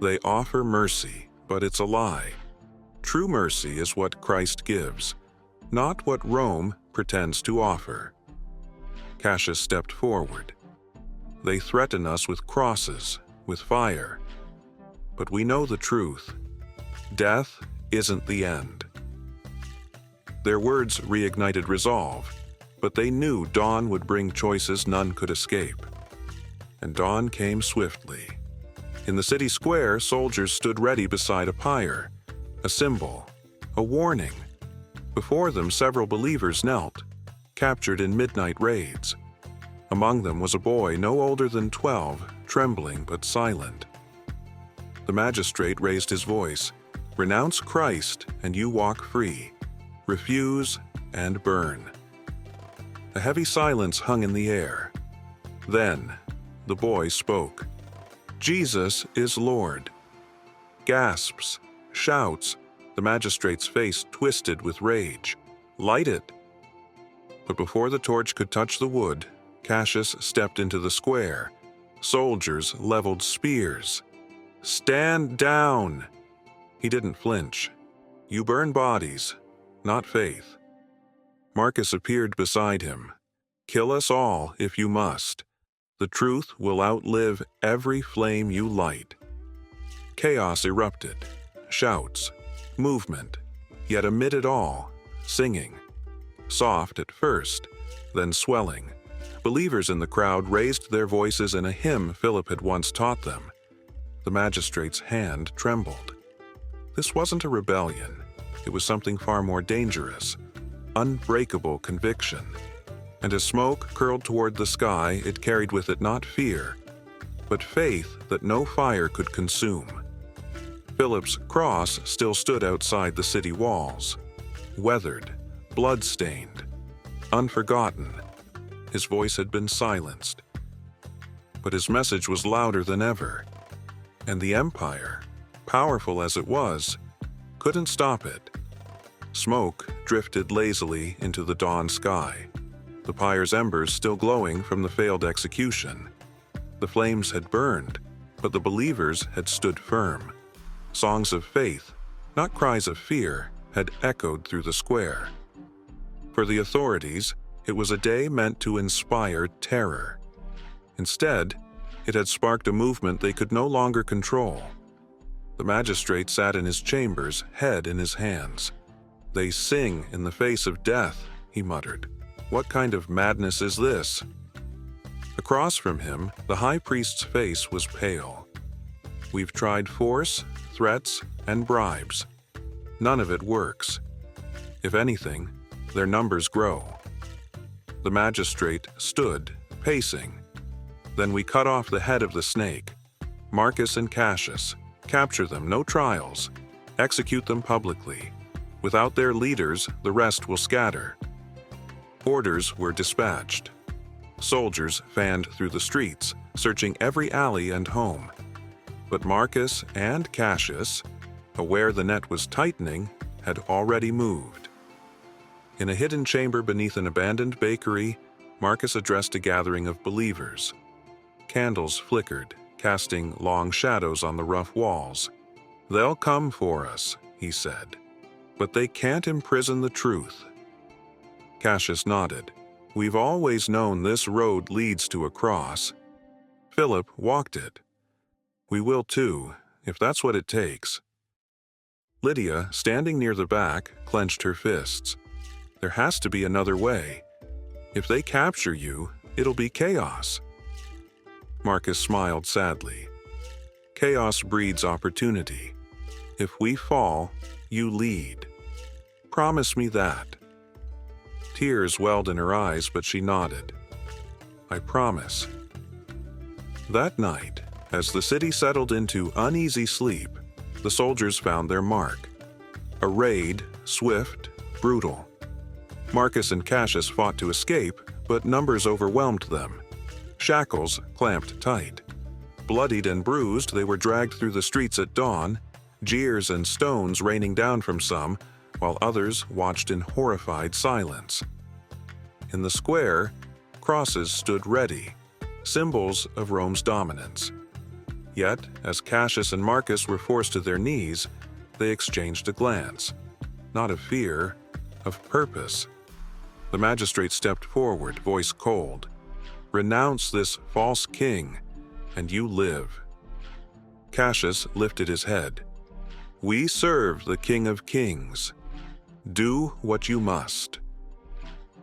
"They offer mercy, but it's a lie. True mercy is what Christ gives, not what Rome pretends to offer." Cassius stepped forward. "They threaten us with crosses, with fire. But we know the truth. Death isn't the end." Their words reignited resolve, but they knew dawn would bring choices none could escape. And dawn came swiftly. In the city square, soldiers stood ready beside a pyre, a symbol, a warning. Before them, several believers knelt, captured in midnight raids. Among them was a boy no older than 12, trembling but silent. The magistrate raised his voice. "Renounce Christ, and you walk free. Refuse, and burn." A heavy silence hung in the air. Then, the boy spoke. "Jesus is Lord." Gasps, shouts, the magistrate's face twisted with rage. "Light it!" But before the torch could touch the wood, Cassius stepped into the square. Soldiers leveled spears. "Stand down!" He didn't flinch. "You burn bodies, not faith." Marcus appeared beside him. "Kill us all if you must. The truth will outlive every flame you light." Chaos erupted. Shouts, movement, yet amid it all, singing. Soft at first, then swelling. Believers in the crowd raised their voices in a hymn Philip had once taught them. The magistrate's hand trembled. This wasn't a rebellion. It was something far more dangerous. Unbreakable conviction. And as smoke curled toward the sky, it carried with it not fear, but faith that no fire could consume. Philip's cross still stood outside the city walls, weathered, blood-stained, unforgotten. His voice had been silenced. But his message was louder than ever, and the Empire, powerful as it was, couldn't stop it. Smoke drifted lazily into the dawn sky, the pyre's embers still glowing from the failed execution. The flames had burned, but the believers had stood firm. Songs of faith, not cries of fear, had echoed through the square. For the authorities, it was a day meant to inspire terror. Instead, it had sparked a movement they could no longer control. The magistrate sat in his chambers, head in his hands. "They sing in the face of death," he muttered. "What kind of madness is this?" Across from him, the high priest's face was pale. "We've tried force, threats, and bribes. None of it works. If anything, their numbers grow." The magistrate stood, pacing. "Then we cut off the head of the snake. Marcus and Cassius. Capture them, no trials. Execute them publicly. Without their leaders, the rest will scatter." Orders were dispatched. Soldiers fanned through the streets, searching every alley and home. But Marcus and Cassius, aware the net was tightening, had already moved. In a hidden chamber beneath an abandoned bakery, Marcus addressed a gathering of believers. Candles flickered, casting long shadows on the rough walls. "They'll come for us," he said, "but they can't imprison the truth." Cassius nodded. "We've always known this road leads to a cross. Philip walked it. We will too, if that's what it takes." Lydia, standing near the back, clenched her fists. "There has to be another way. If they capture you, it'll be chaos." Marcus smiled sadly. "Chaos breeds opportunity. If we fall, you lead. Promise me that." Tears welled in her eyes, but she nodded. "I promise." That night, as the city settled into uneasy sleep, the soldiers found their mark. A raid, swift, brutal. Marcus and Cassius fought to escape, but numbers overwhelmed them. Shackles clamped tight. Bloodied and bruised, they were dragged through the streets at dawn, jeers and stones raining down from some, while others watched in horrified silence. In the square, crosses stood ready, symbols of Rome's dominance. Yet, as Cassius and Marcus were forced to their knees, they exchanged a glance, not of fear, of purpose. The magistrate stepped forward, voice cold. "Renounce this false king, and you live." Cassius lifted his head. "We serve the King of Kings. Do what you must."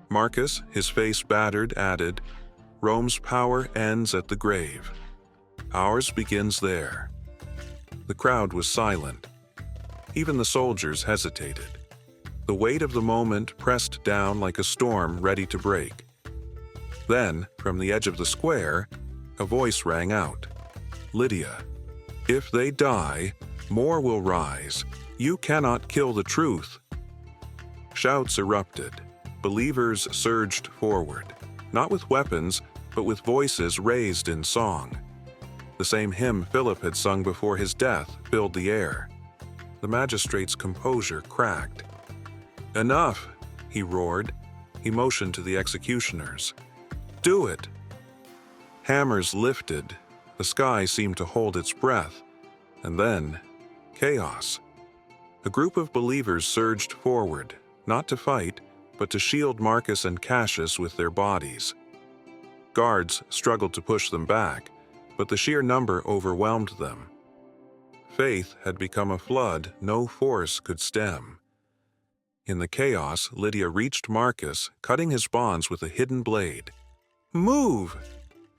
Marcus, his face battered, added, "Rome's power ends at the grave. Ours begins there." The crowd was silent. Even the soldiers hesitated. The weight of the moment pressed down like a storm ready to break. Then, from the edge of the square, a voice rang out. "Lydia, if they die, more will rise. You cannot kill the truth." Shouts erupted. Believers surged forward, not with weapons, but with voices raised in song. The same hymn Philip had sung before his death filled the air. The magistrate's composure cracked. "Enough!" he roared. He motioned to the executioners. "Do it!" Hammers lifted. The sky seemed to hold its breath. And then, chaos. A group of believers surged forward, not to fight, but to shield Marcus and Cassius with their bodies. Guards struggled to push them back, but the sheer number overwhelmed them. Faith had become a flood no force could stem. In the chaos, Lydia reached Marcus, cutting his bonds with a hidden blade. "Move!"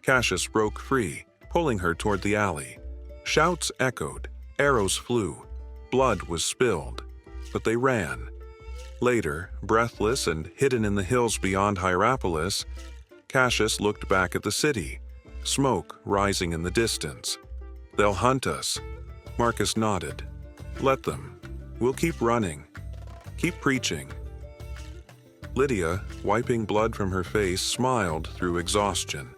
Cassius broke free, pulling her toward the alley. Shouts echoed, arrows flew, blood was spilled, but they ran. Later, breathless and hidden in the hills beyond Hierapolis, Cassius looked back at the city, smoke rising in the distance. "They'll hunt us." Marcus nodded. "Let them. We'll keep running. Keep preaching." Lydia, wiping blood from her face, smiled through exhaustion.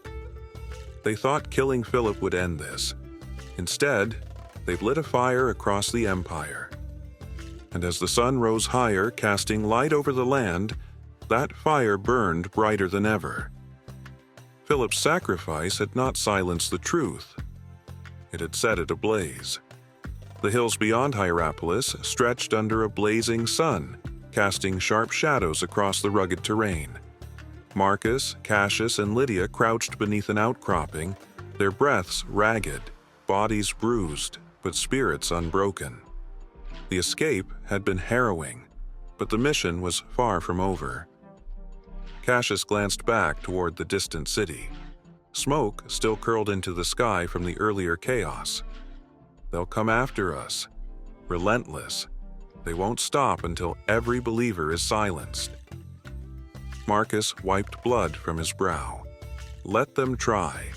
They thought killing Philip would end this. Instead, they've lit a fire across the empire. And as the sun rose higher, casting light over the land, that fire burned brighter than ever. Philip's sacrifice had not silenced the truth. It had set it ablaze. The hills beyond Hierapolis stretched under a blazing sun, casting sharp shadows across the rugged terrain. Marcus, Cassius, and Lydia crouched beneath an outcropping, their breaths ragged, bodies bruised, but spirits unbroken. The escape had been harrowing, but the mission was far from over. Cassius glanced back toward the distant city. Smoke still curled into the sky from the earlier chaos. They'll come after us, relentless. They won't stop until every believer is silenced. Marcus wiped blood from his brow. Let them try.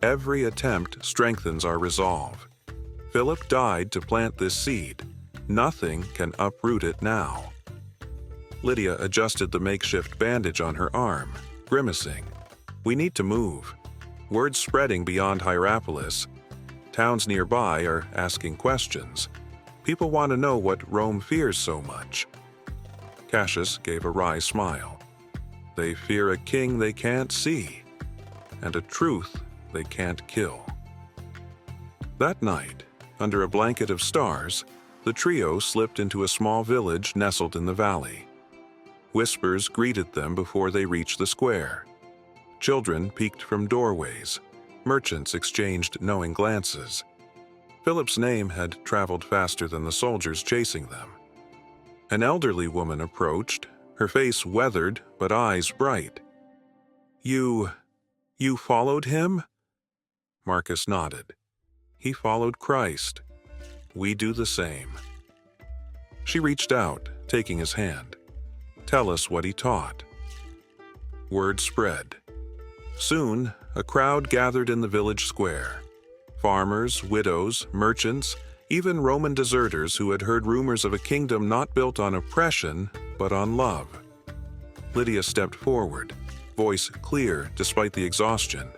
Every attempt strengthens our resolve. Philip died to plant this seed. Nothing can uproot it now. Lydia adjusted the makeshift bandage on her arm, grimacing. We need to move. Word's spreading beyond Hierapolis. Towns nearby are asking questions. People want to know what Rome fears so much. Cassius gave a wry smile. They fear a king they can't see, and a truth they can't kill. That night, under a blanket of stars, the trio slipped into a small village nestled in the valley. Whispers greeted them before they reached the square. Children peeked from doorways. Merchants exchanged knowing glances. Philip's name had traveled faster than the soldiers chasing them. An elderly woman approached, her face weathered but eyes bright. You followed him?" Marcus nodded. "He followed Christ. We do the same." She reached out, taking his hand. "Tell us what he taught." Word spread. Soon, a crowd gathered in the village square. Farmers, widows, merchants, even Roman deserters who had heard rumors of a kingdom not built on oppression, but on love. Lydia stepped forward, voice clear despite the exhaustion.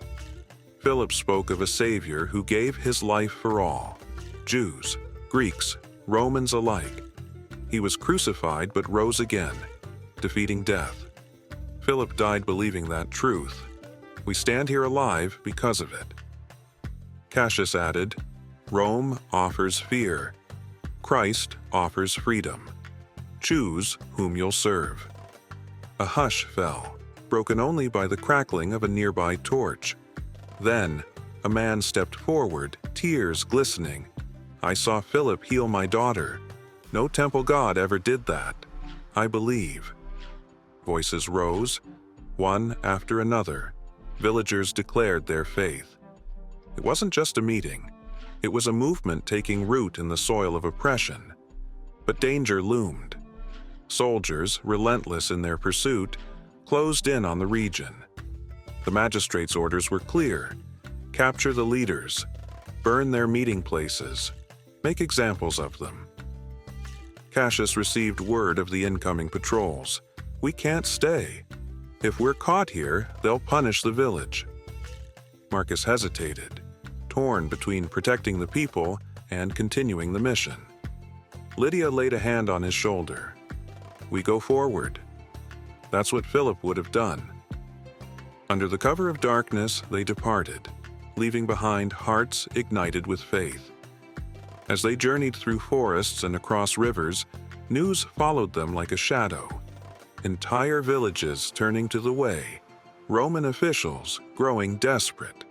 Philip spoke of a Savior who gave his life for all, Jews, Greeks, Romans alike. He was crucified but rose again, defeating death. Philip died believing that truth. We stand here alive because of it. Cassius added, Rome offers fear. Christ offers freedom. Choose whom you'll serve. A hush fell, broken only by the crackling of a nearby torch. Then, a man stepped forward, tears glistening. I saw Philip heal my daughter. No temple god ever did that. I believe. Voices rose, one after another. Villagers declared their faith. It wasn't just a meeting. It was a movement taking root in the soil of oppression. But danger loomed. Soldiers, relentless in their pursuit, closed in on the region. The magistrate's orders were clear. Capture the leaders. Burn their meeting places. Make examples of them. Cassius received word of the incoming patrols. We can't stay. If we're caught here, they'll punish the village. Marcus hesitated, torn between protecting the people and continuing the mission. Lydia laid a hand on his shoulder. We go forward. That's what Philip would have done. Under the cover of darkness, they departed, leaving behind hearts ignited with faith. As they journeyed through forests and across rivers, news followed them like a shadow. Entire villages turning to the way, Roman officials growing desperate.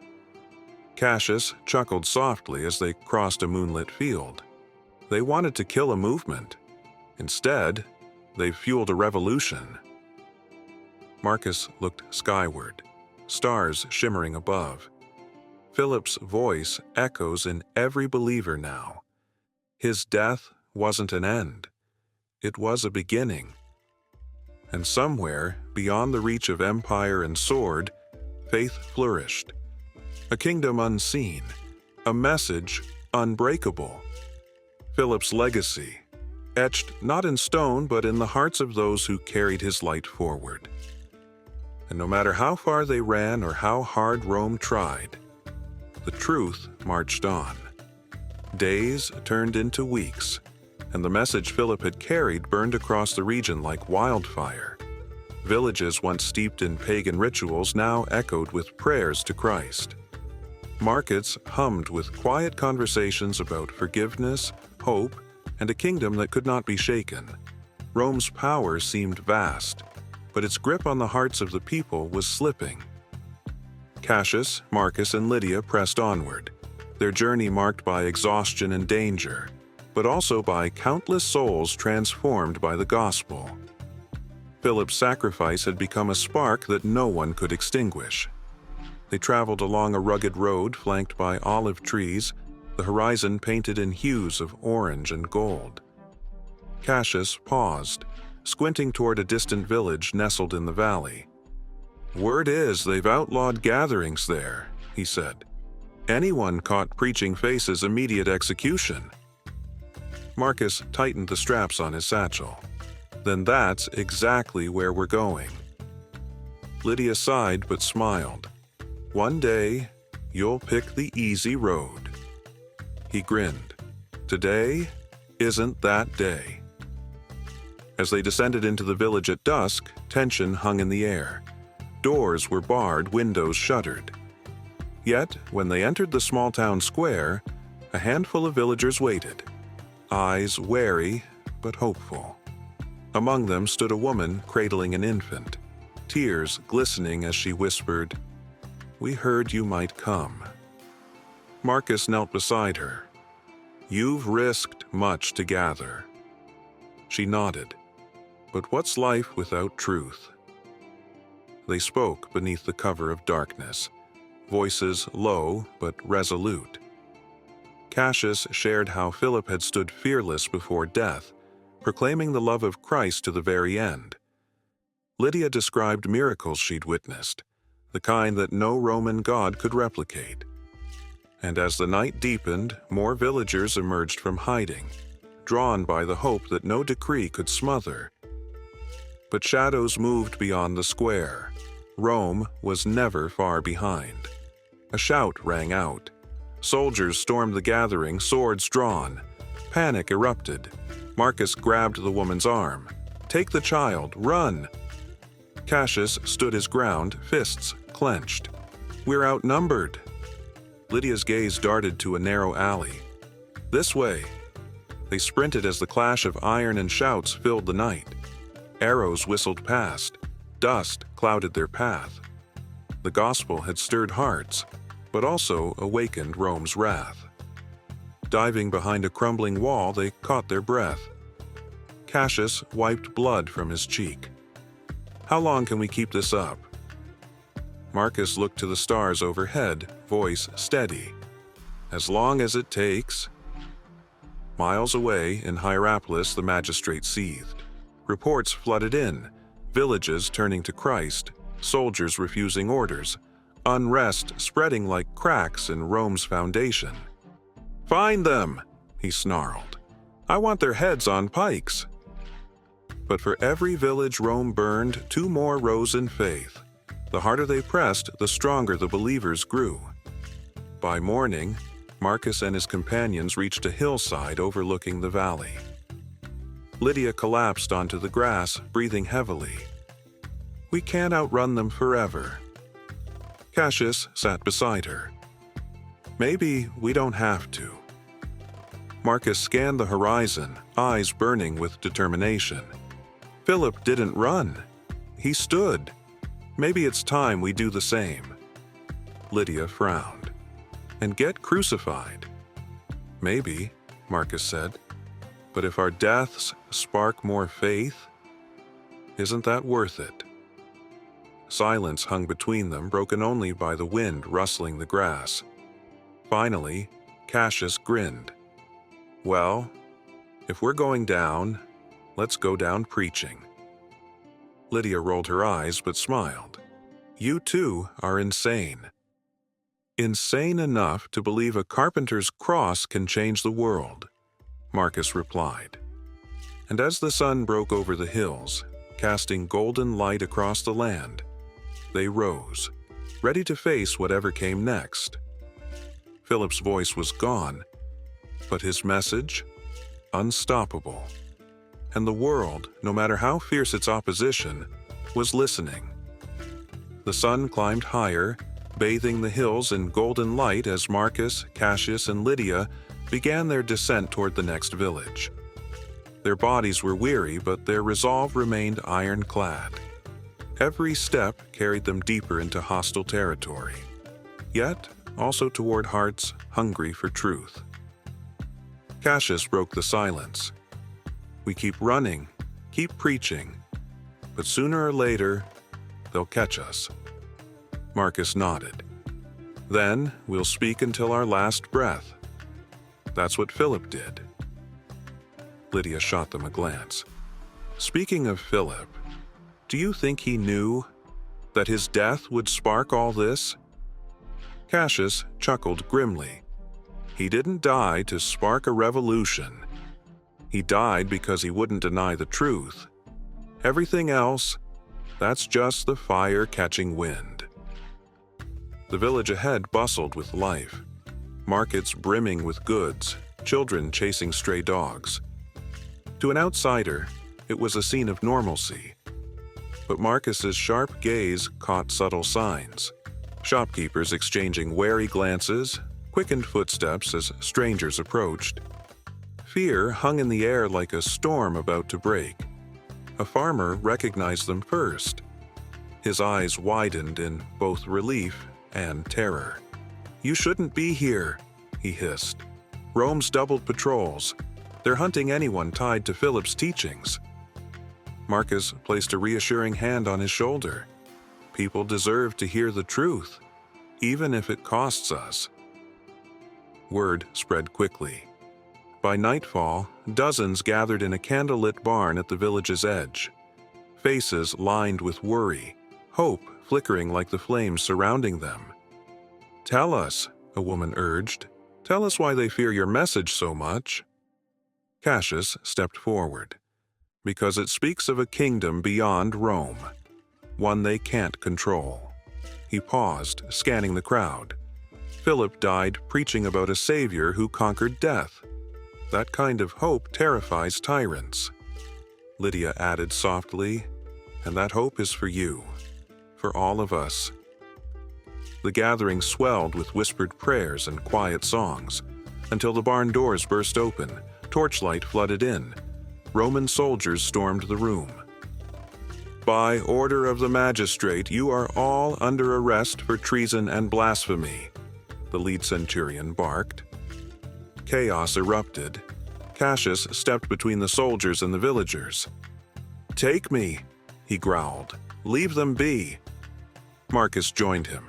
Cassius chuckled softly as they crossed a moonlit field. They wanted to kill a movement. Instead, they fueled a revolution. Marcus looked skyward, stars shimmering above. Philip's voice echoes in every believer now. His death wasn't an end. It was a beginning. And somewhere, beyond the reach of empire and sword, faith flourished. A kingdom unseen, a message unbreakable. Philip's legacy, etched not in stone but in the hearts of those who carried his light forward. And no matter how far they ran or how hard Rome tried, the truth marched on. Days turned into weeks, and the message Philip had carried burned across the region like wildfire. Villages once steeped in pagan rituals now echoed with prayers to Christ. Markets hummed with quiet conversations about forgiveness, hope, and a kingdom that could not be shaken. Rome's power seemed vast, but its grip on the hearts of the people was slipping. Cassius, Marcus, and Lydia pressed onward, their journey marked by exhaustion and danger, but also by countless souls transformed by the gospel. Philip's sacrifice had become a spark that no one could extinguish. They traveled along a rugged road flanked by olive trees, the horizon painted in hues of orange and gold. Cassius paused, squinting toward a distant village nestled in the valley. "Word is they've outlawed gatherings there," he said. "Anyone caught preaching faces immediate execution." Marcus tightened the straps on his satchel. "Then that's exactly where we're going." Lydia sighed but smiled. "One day, you'll pick the easy road." He grinned. "Today isn't that day." As they descended into the village at dusk, tension hung in the air. Doors were barred, windows shuttered. Yet, when they entered the small town square, a handful of villagers waited, eyes wary but hopeful. Among them stood a woman cradling an infant, tears glistening as she whispered, "We heard you might come." Marcus knelt beside her. "You've risked much to gather." She nodded. "But what's life without truth?" They spoke beneath the cover of darkness, voices low but resolute. Cassius shared how Philip had stood fearless before death, proclaiming the love of Christ to the very end. Lydia described miracles she'd witnessed, the kind that no Roman god could replicate. And as the night deepened, more villagers emerged from hiding, drawn by the hope that no decree could smother. But shadows moved beyond the square. Rome was never far behind. A shout rang out. Soldiers stormed the gathering, swords drawn. Panic erupted. Marcus grabbed the woman's arm. "Take the child, run!" Cassius stood his ground, fists clenched. "We're outnumbered." Lydia's gaze darted to a narrow alley. "This way." They sprinted as the clash of iron and shouts filled the night. Arrows whistled past. Dust clouded their path. The gospel had stirred hearts, but also awakened Rome's wrath. Diving behind a crumbling wall, they caught their breath. Cassius wiped blood from his cheek. "How long can we keep this up?" Marcus looked to the stars overhead, voice steady. "As long as it takes." Miles away, in Hierapolis, the magistrate seethed. Reports flooded in, villages turning to Christ, soldiers refusing orders, unrest spreading like cracks in Rome's foundation. "Find them!" he snarled. "I want their heads on pikes." But for every village Rome burned, two more rose in faith. The harder they pressed, the stronger the believers grew. By morning, Marcus and his companions reached a hillside overlooking the valley. Lydia collapsed onto the grass, breathing heavily. "We can't outrun them forever." Cassius sat beside her. "Maybe we don't have to." Marcus scanned the horizon, eyes burning with determination. Philip didn't run. He stood. "Maybe it's time we do the same." Lydia frowned. "And get crucified." "Maybe," Marcus said. "But if our deaths spark more faith, isn't that worth it?" Silence hung between them, broken only by the wind rustling the grass. Finally, Cassius grinned. "Well, if we're going down, let's go down preaching." Lydia rolled her eyes but smiled. "You too are insane." "Insane enough to believe a carpenter's cross can change the world," Marcus replied. And as the sun broke over the hills, casting golden light across the land, they rose, ready to face whatever came next. Philip's voice was gone, but his message, unstoppable. And the world, no matter how fierce its opposition, was listening. The sun climbed higher, bathing the hills in golden light as Marcus, Cassius, and Lydia began their descent toward the next village. Their bodies were weary, but their resolve remained ironclad. Every step carried them deeper into hostile territory, yet also toward hearts hungry for truth. Cassius broke the silence. We keep running, keep preaching, but sooner or later, they'll catch us. Marcus nodded. Then we'll speak until our last breath. That's what Philip did. Lydia shot them a glance. Speaking of Philip, do you think he knew that his death would spark all this? Cassius chuckled grimly. He didn't die to spark a revolution. He died because he wouldn't deny the truth. Everything else, that's just the fire catching wind. The village ahead bustled with life. Markets brimming with goods, children chasing stray dogs. To an outsider, it was a scene of normalcy. But Marcus's sharp gaze caught subtle signs. Shopkeepers exchanging wary glances, quickened footsteps as strangers approached. Fear hung in the air like a storm about to break. A farmer recognized them first. His eyes widened in both relief and terror. "You shouldn't be here," he hissed. "Rome's doubled patrols. They're hunting anyone tied to Philip's teachings." Marcus placed a reassuring hand on his shoulder. "People deserve to hear the truth, even if it costs us." Word spread quickly. By nightfall, dozens gathered in a candlelit barn at the village's edge. Faces lined with worry, hope flickering like the flames surrounding them. "Tell us," a woman urged. "Tell us why they fear your message so much." Cassius stepped forward. "Because it speaks of a kingdom beyond Rome, one they can't control." He paused, scanning the crowd. Philip died preaching about a savior who conquered death. That kind of hope terrifies tyrants. Lydia added softly, "And that hope is for you, for all of us." The gathering swelled with whispered prayers and quiet songs, until the barn doors burst open, torchlight flooded in. Roman soldiers stormed the room. "By order of the magistrate, you are all under arrest for treason and blasphemy," the lead centurion barked. Chaos erupted. Cassius stepped between the soldiers and the villagers. "Take me," he growled. "Leave them be." Marcus joined him.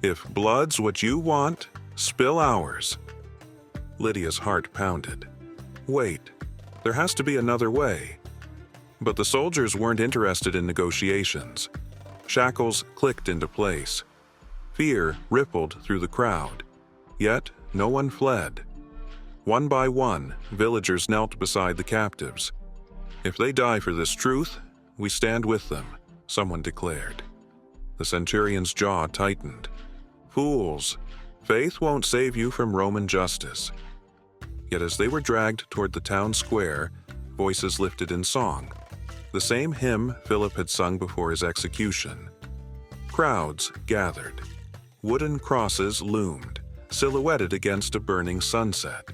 "If blood's what you want, spill ours." Lydia's heart pounded. Wait, there has to be another way. But the soldiers weren't interested in negotiations. Shackles clicked into place. Fear rippled through the crowd. Yet no one fled. One by one, villagers knelt beside the captives. "If they die for this truth, we stand with them," someone declared. The centurion's jaw tightened. "Fools! Faith won't save you from Roman justice." Yet as they were dragged toward the town square, voices lifted in song. The same hymn Philip had sung before his execution. Crowds gathered. Wooden crosses loomed, silhouetted against a burning sunset.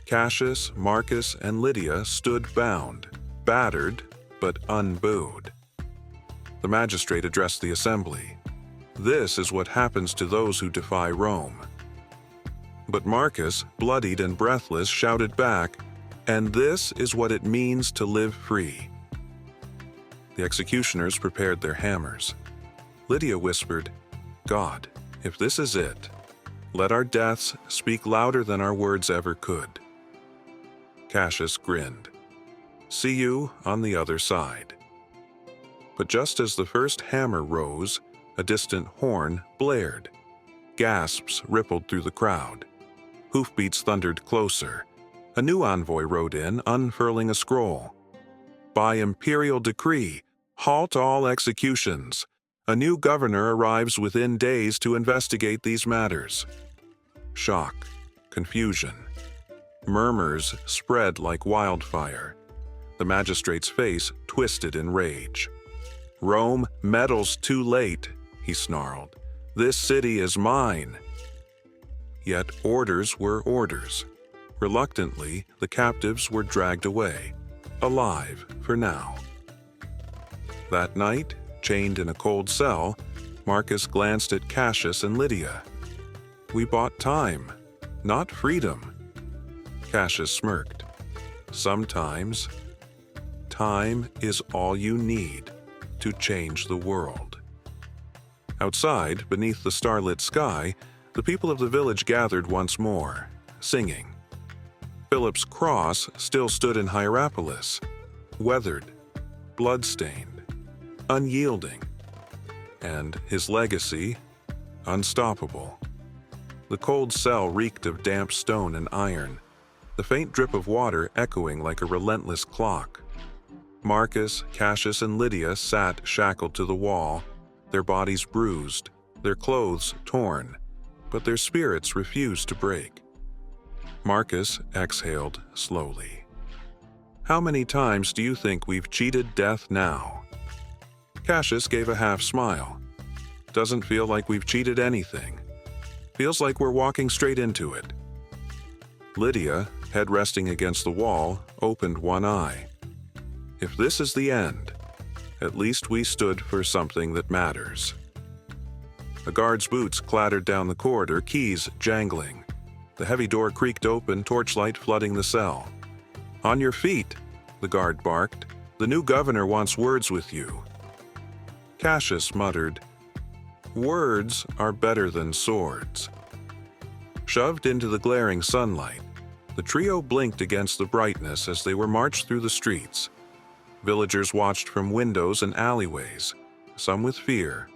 Cassius, Marcus, and Lydia stood bound, battered, but unbowed. The magistrate addressed the assembly. "This is what happens to those who defy Rome." But Marcus, bloodied and breathless, shouted back, "And this is what it means to live free." The executioners prepared their hammers. Lydia whispered, "God, if this is it, let our deaths speak louder than our words ever could." Cassius grinned. "See you on the other side." But just as the first hammer rose, a distant horn blared. Gasps rippled through the crowd. Hoofbeats thundered closer. A new envoy rode in, unfurling a scroll. By imperial decree, halt all executions. A new governor arrives within days to investigate these matters. Shock, confusion. Murmurs spread like wildfire. The magistrate's face twisted in rage. "Rome meddles too late," he snarled. "This city is mine." Yet orders were orders. Reluctantly, the captives were dragged away, alive for now. That night, chained in a cold cell, Marcus glanced at Cassius and Lydia. "We bought time, not freedom." Cassius smirked. "Sometimes, time is all you need to change the world." Outside, beneath the starlit sky, the people of the village gathered once more, singing. Philip's cross still stood in Hierapolis, weathered, blood-stained, unyielding, and his legacy unstoppable. The cold cell reeked of damp stone and iron, the faint drip of water echoing like a relentless clock. Marcus, Cassius, and Lydia sat shackled to the wall, their bodies bruised, their clothes torn, but their spirits refused to break. Marcus exhaled slowly. "How many times do you think we've cheated death now?" Cassius gave a half smile. "Doesn't feel like we've cheated anything. Feels like we're walking straight into it." Lydia, head resting against the wall, opened one eye. "If this is the end, at least we stood for something that matters." A guard's boots clattered down the corridor, keys jangling. The heavy door creaked open, torchlight flooding the cell. "On your feet," the guard barked. "The new governor wants words with you." Cassius muttered, "Words are better than swords." Shoved into the glaring sunlight, the trio blinked against the brightness as they were marched through the streets. Villagers watched from windows and alleyways, some with fear,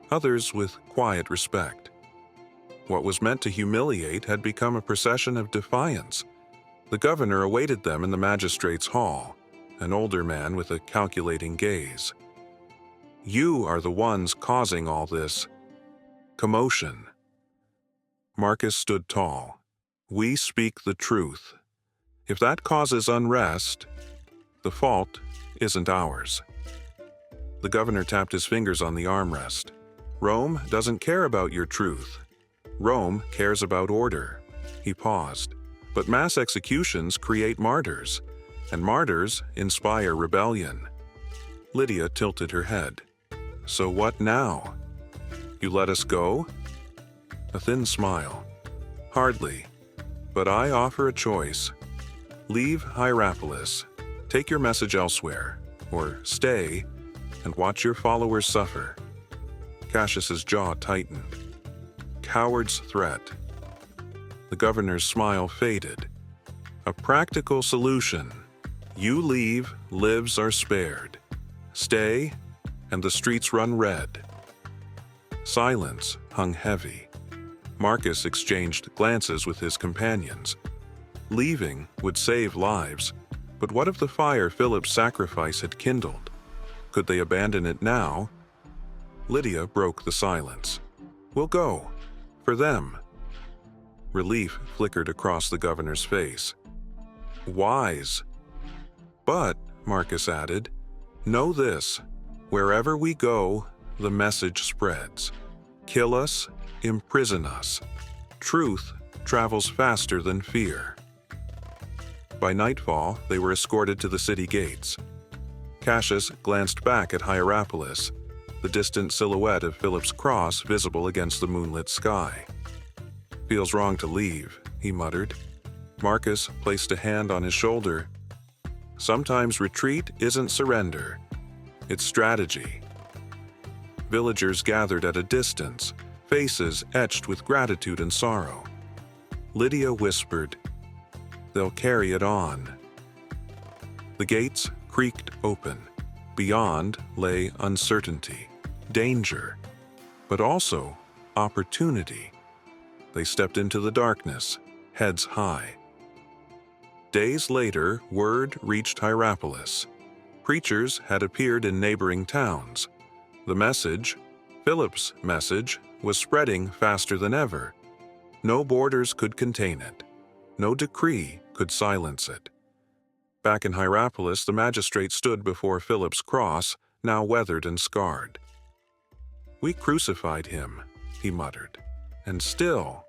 others with quiet respect. What was meant to humiliate had become a procession of defiance. The governor awaited them in the magistrate's hall, an older man with a calculating gaze. "You are the ones causing all this commotion." Marcus stood tall. "We speak the truth. If that causes unrest, the fault isn't ours." The governor tapped his fingers on the armrest. "Rome doesn't care about your truth. Rome cares about order." He paused. "But mass executions create martyrs, and martyrs inspire rebellion." Lydia tilted her head. "So what now? You let us go?" A thin smile. "Hardly, but I offer a choice. Leave Hierapolis, take your message elsewhere, or stay and watch your followers suffer." Cassius's jaw tightened. Coward's threat. The governor's smile faded. "A practical solution. You leave, lives are spared. Stay, and the streets run red." Silence hung heavy. Marcus exchanged glances with his companions. Leaving would save lives, but what if the fire Philip's sacrifice had kindled? Could they abandon it now? Lydia broke the silence. "We'll go. For them." Relief flickered across the governor's face. "Wise. But," Marcus added, "know this. Wherever we go, the message spreads. Kill us, imprison us. Truth travels faster than fear." By nightfall, they were escorted to the city gates. Cassius glanced back at Hierapolis, the distant silhouette of Philip's cross visible against the moonlit sky. "Feels wrong to leave," he muttered. Marcus placed a hand on his shoulder. "Sometimes retreat isn't surrender. It's strategy." Villagers gathered at a distance, faces etched with gratitude and sorrow. Lydia whispered, "They'll carry it on." The gates creaked open. Beyond lay uncertainty, danger, but also opportunity. They stepped into the darkness, heads high. Days later, word reached Hierapolis. Preachers had appeared in neighboring towns. The message, Philip's message, was spreading faster than ever. No borders could contain it. No decree could silence it. Back in Hierapolis, the magistrate stood before Philip's cross, now weathered and scarred. "We crucified him," he muttered, "and still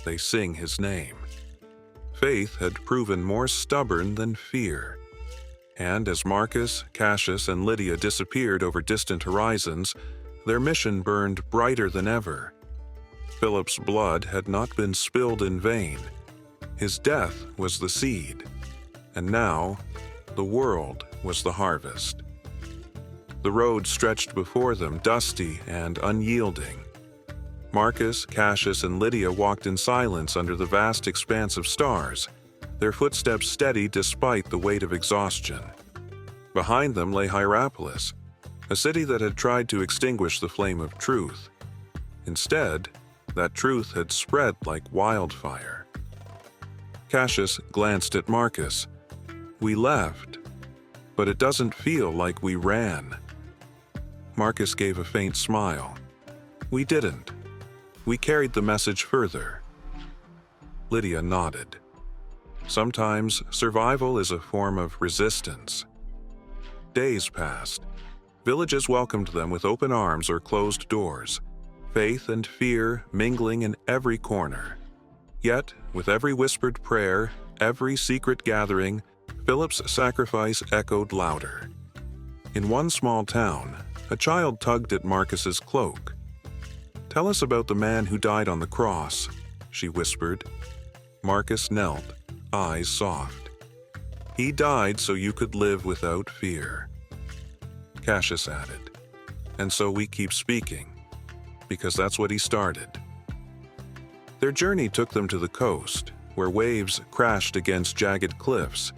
they sing his name." Faith had proven more stubborn than fear. And as Marcus, Cassius, and Lydia disappeared over distant horizons, their mission burned brighter than ever. Philip's blood had not been spilled in vain. His death was the seed, and now the world was the harvest. The road stretched before them, dusty and unyielding. Marcus, Cassius, and Lydia walked in silence under the vast expanse of stars, their footsteps steady despite the weight of exhaustion. Behind them lay Hierapolis, a city that had tried to extinguish the flame of truth. Instead, that truth had spread like wildfire. Cassius glanced at Marcus. "We left, but it doesn't feel like we ran." Marcus gave a faint smile. "We didn't. We carried the message further." Lydia nodded. Sometimes survival is a form of resistance. Days passed. Villages welcomed them with open arms or closed doors, faith and fear mingling in every corner. Yet, with every whispered prayer, every secret gathering, Philip's sacrifice echoed louder. In one small town, a child tugged at Marcus's cloak. "Tell us about the man who died on the cross," she whispered. Marcus knelt, eyes soft. "He died so you could live without fear." Cassius added, "And so we keep speaking, because that's what he started." Their journey took them to the coast, where waves crashed against jagged cliffs.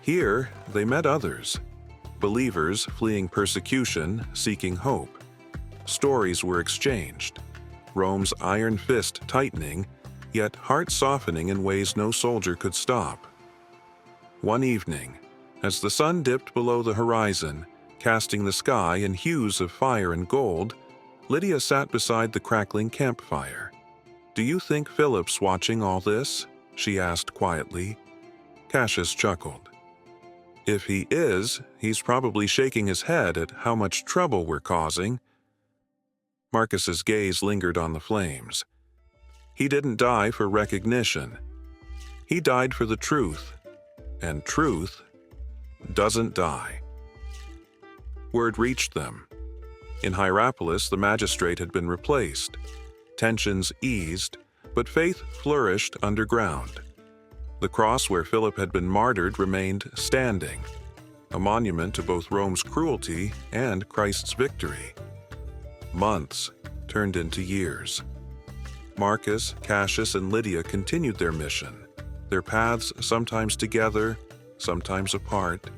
Here, they met others, believers fleeing persecution, seeking hope. Stories were exchanged, Rome's iron fist tightening, yet heart softening in ways no soldier could stop. One evening, as the sun dipped below the horizon, casting the sky in hues of fire and gold, Lydia sat beside the crackling campfire. "Do you think Philip's watching all this?" she asked quietly. Cassius chuckled. "If he is, he's probably shaking his head at how much trouble we're causing." Marcus's gaze lingered on the flames. "He didn't die for recognition. He died for the truth, and truth doesn't die." Word reached them. In Hierapolis, the magistrate had been replaced. Tensions eased, but faith flourished underground. The cross where Philip had been martyred remained standing, a monument to both Rome's cruelty and Christ's victory. Months turned into years. Marcus, Cassius, and Lydia continued their mission, their paths sometimes together, sometimes apart.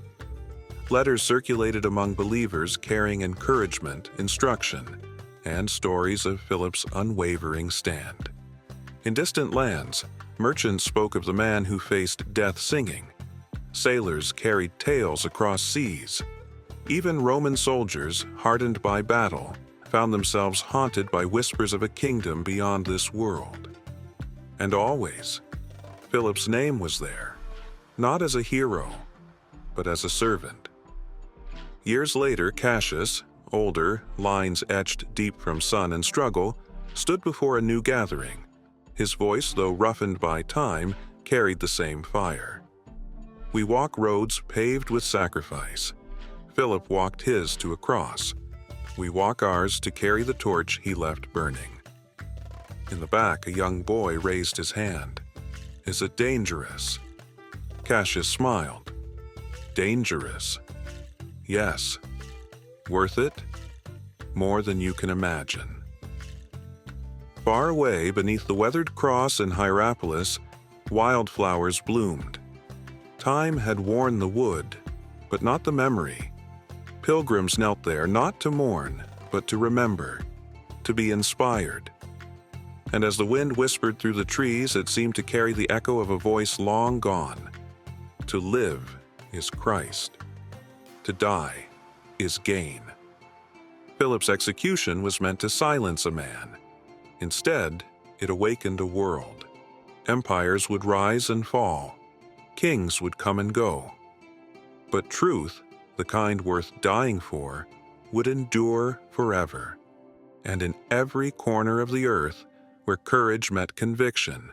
Letters circulated among believers carrying encouragement, instruction, and stories of Philip's unwavering stand. In distant lands, merchants spoke of the man who faced death singing. Sailors carried tales across seas. Even Roman soldiers, hardened by battle, found themselves haunted by whispers of a kingdom beyond this world. And always, Philip's name was there, not as a hero, but as a servant. Years later, Cassius, older, lines etched deep from sun and struggle, stood before a new gathering. His voice, though roughened by time, carried the same fire. "We walk roads paved with sacrifice." Philip walked his to a cross. "We walk ours to carry the torch he left burning." In the back, a young boy raised his hand. "Is it dangerous?" Cassius smiled. "Dangerous? Yes. Worth it? More than you can imagine." Far away, beneath the weathered cross in Hierapolis, wildflowers bloomed. Time had worn the wood, but not the memory. Pilgrims knelt there not to mourn, but to remember, to be inspired. And as the wind whispered through the trees, it seemed to carry the echo of a voice long gone. To live is Christ. to die is gain. Philip's execution was meant to silence a man. Instead, it awakened a world. Empires would rise and fall. Kings would come and go. But truth, the kind worth dying for, would endure forever. And in every corner of the earth, where courage met conviction,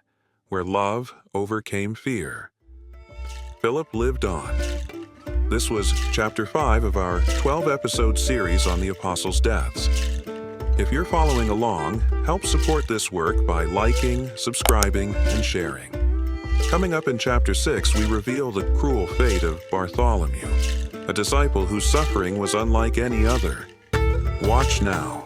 where love overcame fear, Philip lived on. This was Chapter 5 of our 12-episode series on the Apostles' deaths. If you're following along, help support this work by liking, subscribing, and sharing. Coming up in Chapter 6, we reveal the cruel fate of Bartholomew, a disciple whose suffering was unlike any other. Watch now.